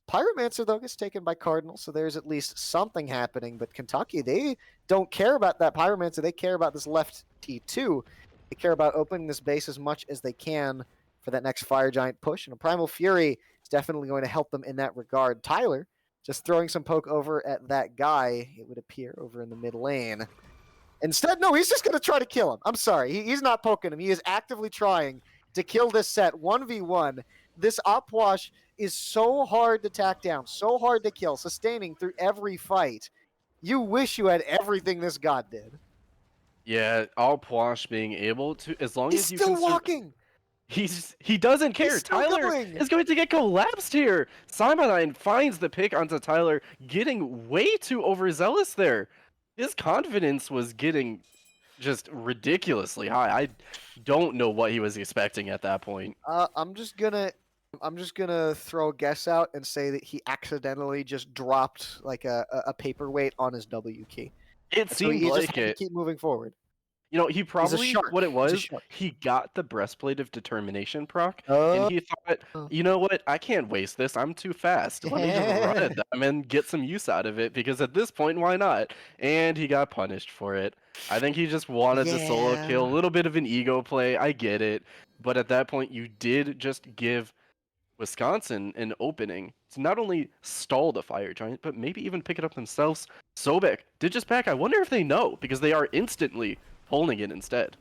Pyromancer, though, gets taken by Cardinal, so there's at least something happening. But Kentucky, they don't care about that Pyromancer. They care about this left T2. They care about opening this base as much as they can for that next Fire Giant push. And a Primal Fury is definitely going to help them in that regard. Tyler just throwing some poke over at that guy, it would appear, over in the mid lane. Instead, no, he's just going to try to kill him. I'm sorry. He's not poking him. He is actively trying to kill this set 1v1. This Opwash is so hard to tack down, so hard to kill, sustaining through every fight. You wish you had everything this god did.
Yeah, Alpwash being able to, as long
He's
as you
still
can
walking.
he doesn't care.
He's still
Tyler
going.
is going to get collapsed here. Simonine finds the pick onto Tyler, getting way too overzealous there. His confidence was getting just ridiculously high. I don't know what he was expecting at that point.
I'm just gonna throw a guess out and say that he accidentally just dropped like a paperweight on his W key.
It
So he
seemed
just
like
had to
it.
keep moving forward.
You know, he probably
shark.
what it
He's a
was,
shark.
he got the breastplate of determination proc,
Oh.
and he thought, you know what, I can't waste this. I'm too fast. Let me just run at them and get some use out of it, because at this point, why not? And he got punished for it. I think he just wanted to solo kill, a little bit of an ego play. I get it, but at that point, you did just give Wisconsin an opening to not only stall the Fire Giant, but maybe even pick it up themselves. Sobek did just back. I wonder if they know, because they are instantly pulling it instead.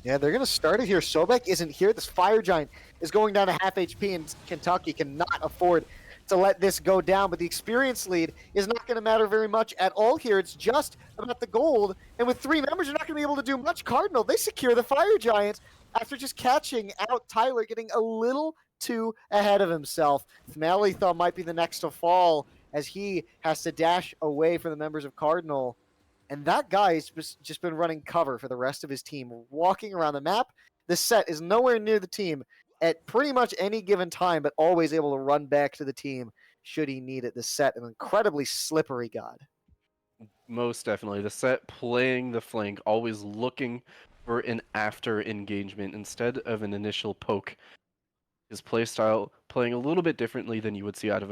Yeah, they're going to start it here. Sobek isn't here. This Fire Giant is going down to half HP, and Kentucky cannot afford to let this go down. But the experience lead is not going to matter very much at all here. It's just about the gold. And with 3 members, you're not going to be able to do much. Cardinal, they secure the Fire Giant after just catching out Tyler, getting a little too ahead of himself. Malithal might be the next to fall as he has to dash away from the members of Cardinal. And that guy has just been running cover for the rest of his team, walking around the map. This set is nowhere near the team at pretty much any given time, but always able to run back to the team should he need it. This set, an incredibly slippery god.
Most definitely. The set playing the flank, always looking for an after engagement instead of an initial poke. His playstyle playing a little bit differently than you would see out of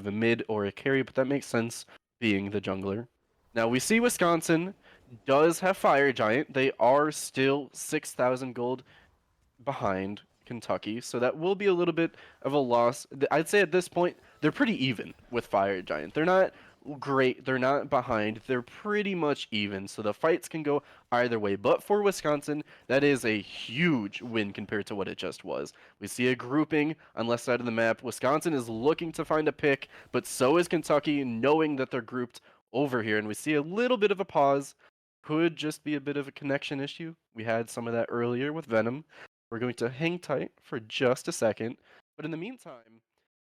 a mid or a carry, but that makes sense being the jungler. Now we see Wisconsin does have Fire Giant. They are still 6,000 gold behind Kentucky, so that will be a little bit of a loss. I'd say at this point they're pretty even with Fire Giant. They're not great, they're not behind, they're pretty much even, so the fights can go either way. But for Wisconsin, that is a huge win compared to what it just was. We see a grouping on left side of the map. Wisconsin is looking to find a pick, but so is Kentucky, knowing that they're grouped over here, and we see a little bit of a pause. Could just be a bit of a connection issue. We had some of that earlier with Venom. We're going to hang tight for just a second, but in the meantime,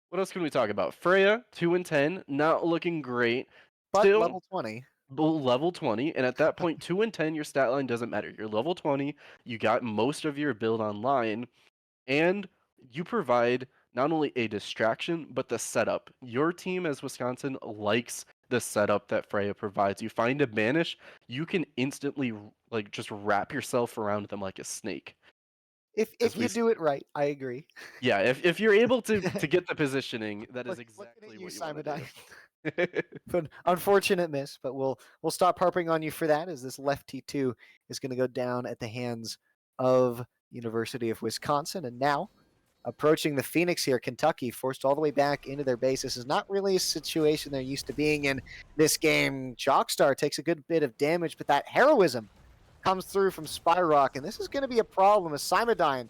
what else can we talk about? Freya, 2-10, not looking great.
But
Still
level 20.
level 20, and at that point, 2-10, your stat line doesn't matter. You're level 20, you got most of your build online, and you provide not only a distraction, but the setup. Your team as Wisconsin likes the setup that Freya provides. You find a banish, you can instantly like just wrap yourself around them like a snake.
If you do it right, I agree.
Yeah, if you're able to get the positioning, that is
Looking
exactly
at you,
what you want to
Simon.
do.
But unfortunate miss, but we'll stop harping on you for that, as this left T2 is going to go down at the hands of University of Wisconsin. And now, approaching the Phoenix here, Kentucky forced all the way back into their base. This is not really a situation they're used to being in this game. Chalkstar takes a good bit of damage, but that heroism comes through from Spyrock, and this is going to be a problem as Simodine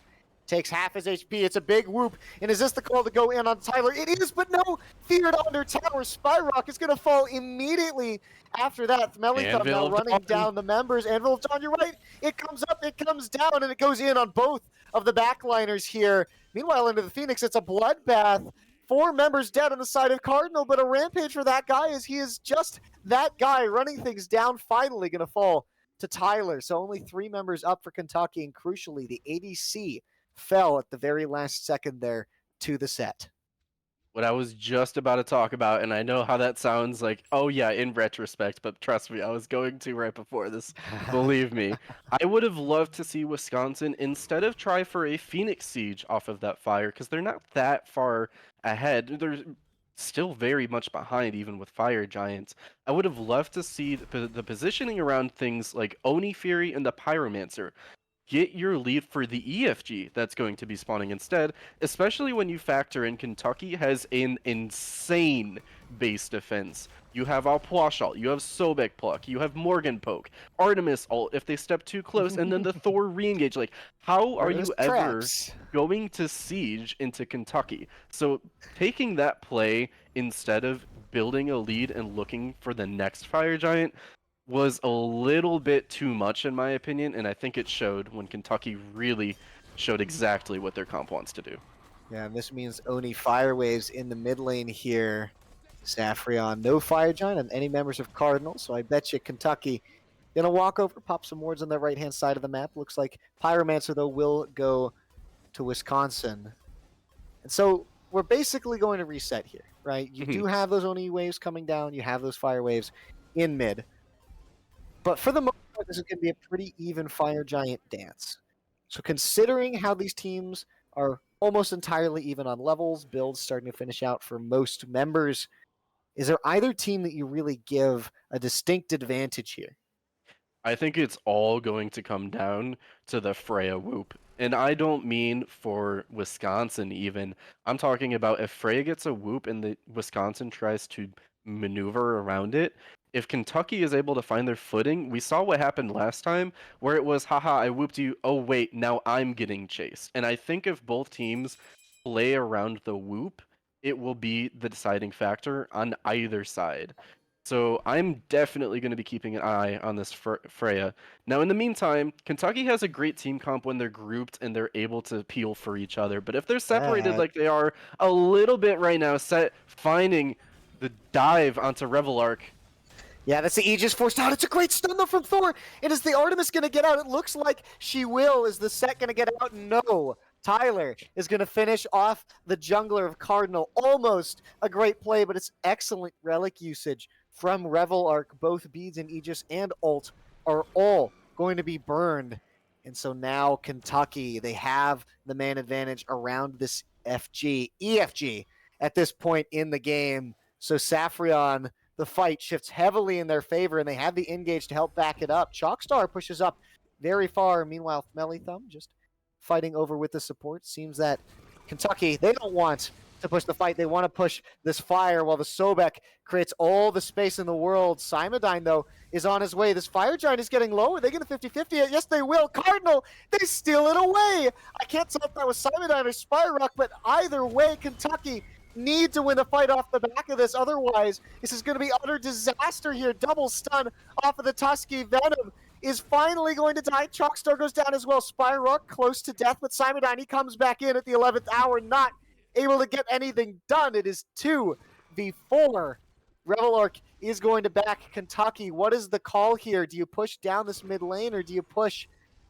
takes half his HP. It's a big whoop. And is this the call to go in on Tyler? It is, but no, feared under tower. Spyrock is going to fall immediately after that. Melithum now
Anvil
running
Dawn.
down the members. Anvil Dawn, you're right. It comes up, it comes down, and it goes in on both of the backliners here. Meanwhile, into the Phoenix, it's a bloodbath. 4 members dead on the side of Cardinal, but a rampage for that guy as he is just that guy running things down, finally going to fall to Tyler. So only 3 members up for Kentucky, and crucially, the ADC fell at the very last second there to the set.
What I was just about to talk about, and I know how that sounds like, oh yeah, in retrospect, but trust me, I was going to right before this. Believe me. I would have loved to see Wisconsin instead of try for a Phoenix Siege off of that fire, because they're not that far ahead. They're still very much behind, even with Fire Giants. I would have loved to see the positioning around things like Oni Fury and the Pyromancer get your lead for the EFG that's going to be spawning instead, especially when you factor in Kentucky has an insane base defense. You have Alpoishal, you have Sobek Pluck, you have Morgan Poke, Artemis ult if they step too close, and then the Thor re-engage. Like, how are you ever going to siege into Kentucky? So taking that play instead of building a lead and looking for the next Fire Giant was a little bit too much in my opinion, and I think it showed when Kentucky really showed exactly what their comp wants to do.
Yeah, and this means Oni Fire Waves in the mid lane here. Saffron, no Fire Giant and any members of Cardinal, so I bet you Kentucky gonna walk over, pop some wards on the right-hand side of the map. Looks like Pyromancer, though, will go to Wisconsin. And so we're basically going to reset here, right? You do have those Oni waves coming down, you have those Fire Waves in mid. But for the most part, this is going to be a pretty even Fire Giant dance. So considering how these teams are almost entirely even on levels, builds starting to finish out for most members, is there either team that you really give a distinct advantage here?
I think it's all going to come down to the Freya whoop. And I don't mean for Wisconsin even. I'm talking about if Freya gets a whoop and the Wisconsin tries to maneuver around it, if Kentucky is able to find their footing, we saw what happened last time where it was, haha, I whooped you. Oh wait, now I'm getting chased. And I think if both teams play around the whoop, it will be the deciding factor on either side. So I'm definitely going to be keeping an eye on this Freya. Now, in the meantime, Kentucky has a great team comp when they're grouped and they're able to peel for each other. But if they're separated like they are a little bit right now, finding the dive onto Revelark.
Yeah, that's the Aegis forced out. It's a great stun though from Thor. And is the Artemis going to get out? It looks like she will. Is the set going to get out? No. Tyler is going to finish off the jungler of Cardinal. Almost a great play, but it's excellent relic usage from Revelark. Both beads and Aegis and ult are all going to be burned. And so now Kentucky, they have the man advantage around this EFG at this point in the game. So Saffron, the fight shifts heavily in their favor, and they have the engage to help back it up. Chalkstar pushes up very far. Meanwhile, Melithum just fighting over with the support. Seems that Kentucky, they don't want to push the fight. They want to push this fire while the Sobek creates all the space in the world. Simodine, though, is on his way. This Fire Giant is getting low. Are they going to 50-50 it? Yes, they will. Cardinal, they steal it away. I can't tell if that was Simodine or Spyrock, but either way, Kentucky need to win the fight off the back of this. Otherwise, this is going to be utter disaster here. Double stun off of the Tusky. Venom is finally going to die. Chalkstar goes down as well. Spyrock close to death, but Simodine, he comes back in at the 11th hour, not able to get anything done. It is 2v4. Revelark is going to back Kentucky. What is the call here? Do you push down this mid lane, or do you push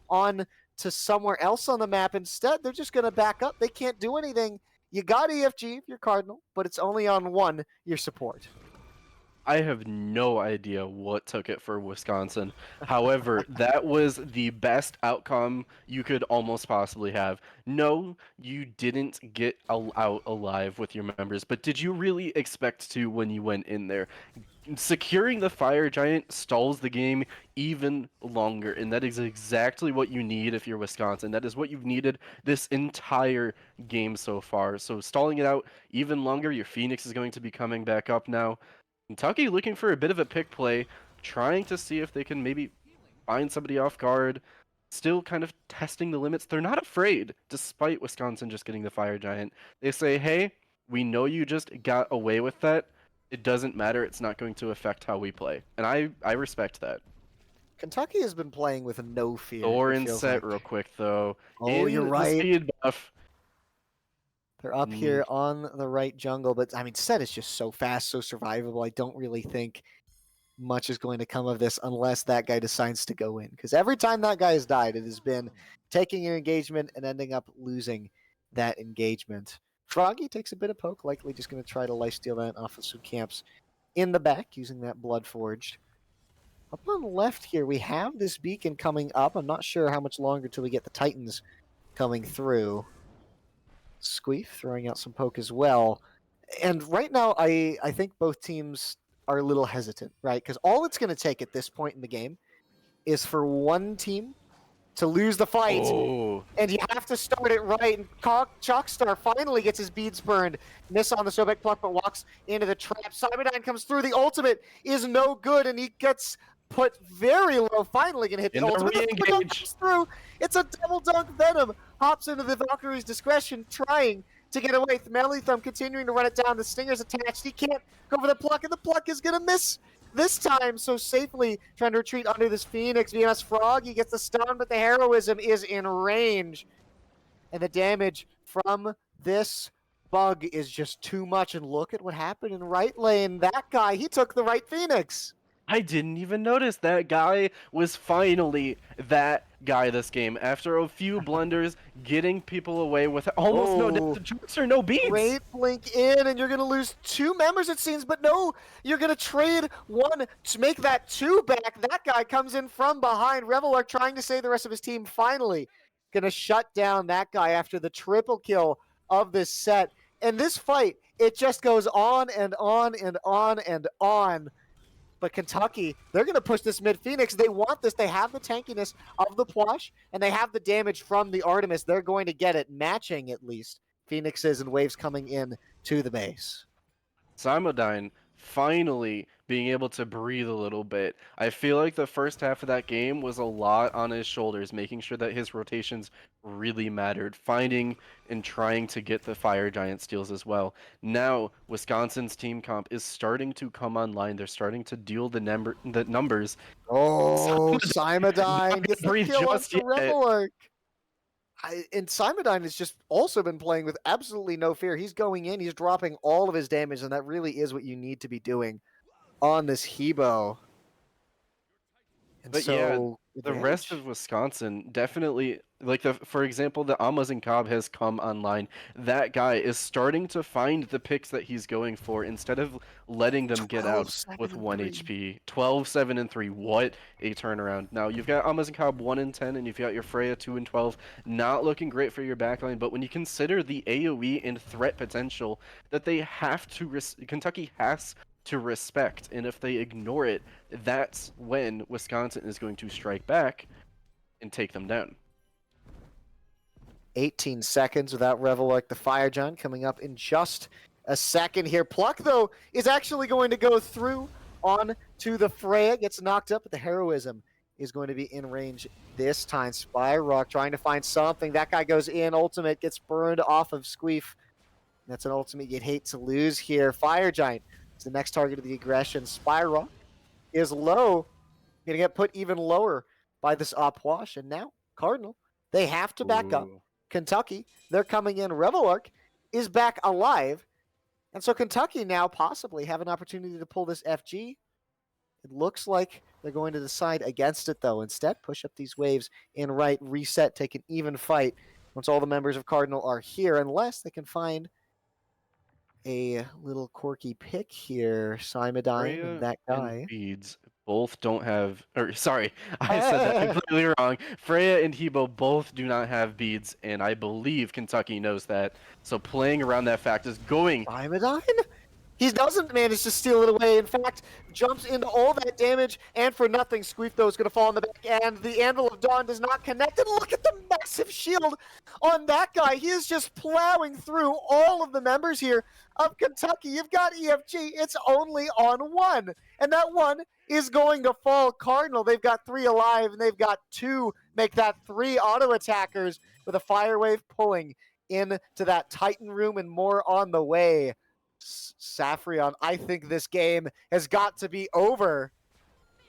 on to somewhere else on the map? Instead, they're just going to back up. They can't do anything. You got EFG if you're Cardinal, but it's only on one, your support.
I have no idea what took it for Wisconsin. However, that was the best outcome you could almost possibly have. No, you didn't get out alive with your members, but did you really expect to when you went in there? Securing the Fire Giant stalls the game even longer, and that is exactly what you need if you're Wisconsin. That is what you've needed this entire game so far. So stalling it out even longer, your Phoenix is going to be coming back up now. Kentucky looking for a bit of a pick play, trying to see if they can maybe find somebody off guard. still kind of testing the limits. They're not afraid, despite Wisconsin just getting the Fire Giant. They say, hey, we know you just got away with that. It doesn't matter. It's not going to affect how we play. And I respect that.
Kentucky has been playing with no fear, it
Thorin
feels
set
like.
real quick, though.
Oh, you're
In the
right.
speed buff.
They're up
Mm,
here on the right jungle, but I mean, Set is just so fast, so survivable. I don't really think much is going to come of this unless that guy decides to go in. Because every time that guy has died, it has been taking an engagement and ending up losing that engagement. Froggy takes a bit of poke, likely just going to try to lifesteal that off of some camps in the back using that Blood Forged. Up on the left here, we have this beacon coming up. I'm not sure how much longer till we get the Titans coming through. Squeef throwing out some poke as well. And right now, I think both teams are a little hesitant, right? Because all it's going to take at this point in the game is for one team to lose the fight,
oh,
and you have to start it right. And Chalkstar finally gets his beads burned. Miss on the Sobek pluck, but walks into the trap. Cyberdyne comes through. The ultimate is no good, and he gets put very low. Finally gonna hit the
In the
ultimate. The dunk
re-engage.
comes through. It's a double dunk. Venom hops into the Valkyrie's discretion, trying to get away. Melee Thumb continuing to run it down. The Stinger's attached. He can't go for the pluck, and the pluck is gonna miss this time so safely, trying to retreat under this Phoenix. VMS Frog, he gets the stun, but the heroism is in range. And the damage from this bug is just too much. And look at what happened in right lane. That guy, he took the right Phoenix.
I didn't even notice that guy was finally that guy this game. After a few blunders, getting people away with almost no death jokes or no beats.
Great blink in, and you're going to lose 2 members, it seems. But no, you're going to trade 1 to make that 2 back. That guy comes in from behind. Revelar trying to save the rest of his team. Finally going to shut down that guy after the triple kill of this set. And this fight, it just goes on and on and on and on. But Kentucky, they're going to push this mid Phoenix. They want this. They have the tankiness of the Plush, and they have the damage from the Artemis. They're going to get it, matching at least Phoenixes and Waves coming in to the base.
Cyberdyne finally being able to breathe a little bit. I feel like the first half of that game was a lot on his shoulders, making sure that his rotations really mattered, finding and trying to get the Fire Giant steals as well. Now, Wisconsin's team comp is starting to come online. They're starting to deal the numbers.
Oh, Cyberdyne gets the kill on the Rebel Arc. And Cyberdyne has just also been playing with absolutely no fear. He's going in, he's dropping all of his damage, and that really is what you need to be doing on this Hebo. And
but
so,
yeah, the rest of Wisconsin definitely, like for example, the Amazon Cobb has come online. That guy is starting to find the picks that he's going for instead of letting them get out with 1 HP. 12, 7, and 3. What a turnaround. Now, you've got Amazon Cobb 1 and 10, and you've got your Freya 2 and 12. Not looking great for your backline, but when you consider the AoE and threat potential that they have to, Kentucky has to respect, and if they ignore it, that's when Wisconsin is going to strike back and take them down.
18 seconds without Revel like the Fire Giant coming up in just a second here. Pluck, though, is actually going to go through on to the Freya, gets knocked up, but the heroism is going to be in range this time. Spyrock trying to find something. That guy goes in. Ultimate gets burned off of Squeef. That's an ultimate you'd hate to lose here. Fire Giant is the next target of the aggression. Spyrock is low. Going to get put even lower by this Opwash. And now, Cardinal, they have to back up. Kentucky, they're coming in. Revelark is back alive. And so Kentucky now possibly have an opportunity to pull this FG. It looks like they're going to decide against it, though. Instead, push up these waves in right, reset, take an even fight once all the members of Cardinal are here, unless they can find a little quirky pick here. Cyberdyne and that guy.
And Beads both don't have, or sorry, I said that completely wrong. Freya and Hebo both do not have beads, and I believe Kentucky knows that. So playing around that fact is going.
Cyberdyne? He doesn't manage to steal it away. In fact, jumps into all that damage, and for nothing, Squeefto is going to fall in the back, and the Anvil of Dawn does not connect. And look at the massive shield on that guy. He is just plowing through all of the members here of Kentucky. You've got EFG. It's only on one, and that one is going to fall. Cardinal, they've got 3 alive, and they've got 2, make that 3 auto attackers with a fire wave pulling into that Titan room and more on the way. Saffron, I think this game has got to be over.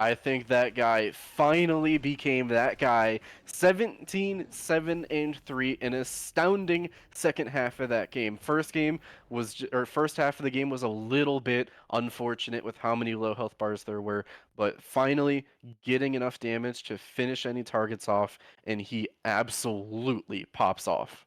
I think that guy finally became that guy. 17, 7, and 3, an astounding second half of that game. First half of the game was a little bit unfortunate with how many low health bars there were, but finally getting enough damage to finish any targets off, and he absolutely pops off.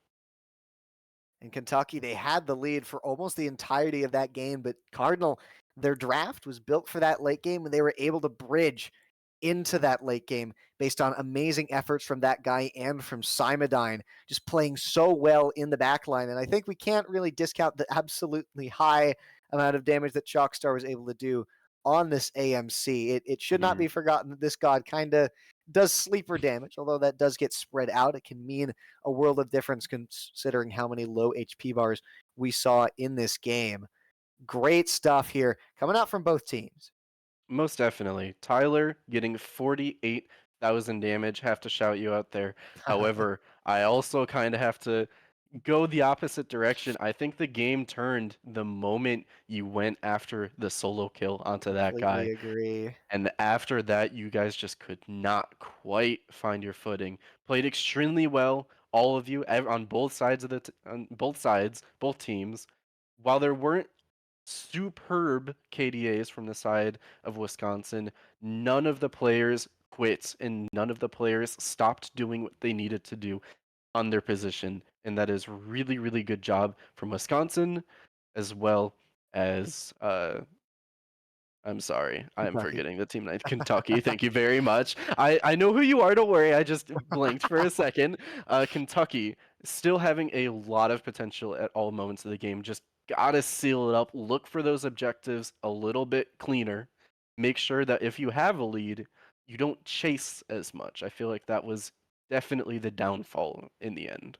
In Kentucky, they had the lead for almost the entirety of that game, but Cardinal, their draft was built for that late game, and they were able to bridge into that late game based on amazing efforts from that guy and from Simodine, just playing so well in the back line. And I think we can't really discount the absolutely high amount of damage that Chalkstar was able to do on this AMC. It should not be forgotten that this god kind of does sleeper damage, although that does get spread out. It can mean a world of difference considering how many low HP bars we saw in this game. Great stuff here coming out from both teams.
Most definitely. Tyler getting 48,000 damage. Have to shout you out there. However, I also kind of have to go the opposite direction. I think the game turned the moment you went after the solo kill onto that guy.
Completely agree.
And after that, you guys just could not quite find your footing. Played extremely well, all of you, on both sides of on both sides, both teams. While there weren't superb KDAs from the side of Wisconsin, none of the players quit and none of the players stopped doing what they needed to do on their position. And that is really, really good job from Wisconsin as well as I'm sorry. I'm
Kentucky.
forgetting the team name. Kentucky. Thank you very much. I know who you are. Don't worry. I just blinked for a second. Kentucky still having a lot of potential at all moments of the game. Just gotta seal it up. Look for those objectives a little bit cleaner. Make sure that if you have a lead, you don't chase as much. I feel like that was definitely the downfall in the end.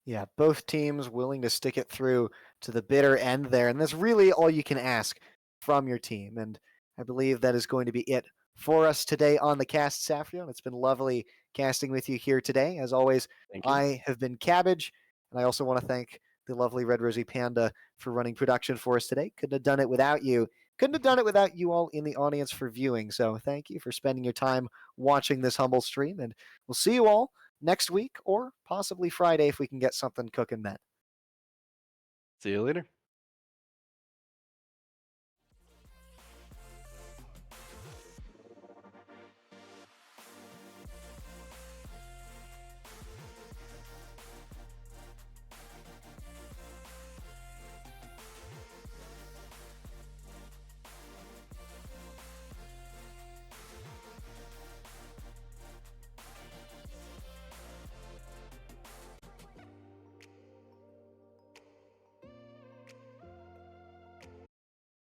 Yeah, both teams willing to stick it through to the bitter end there. And that's really all you can ask from your team. And I believe that is going to be it for us today on the cast, Saffron. It's been lovely casting with you here today. As always,
Thank you.
I have been Cabbage. And I also want to thank the lovely Red Rosie Panda for running production for us today. Couldn't have done it without you. Couldn't have done it without you all in the audience for viewing. So thank you for spending your time watching this humble stream. And we'll see you all next week or possibly Friday if we can get something cooking then.
See you later.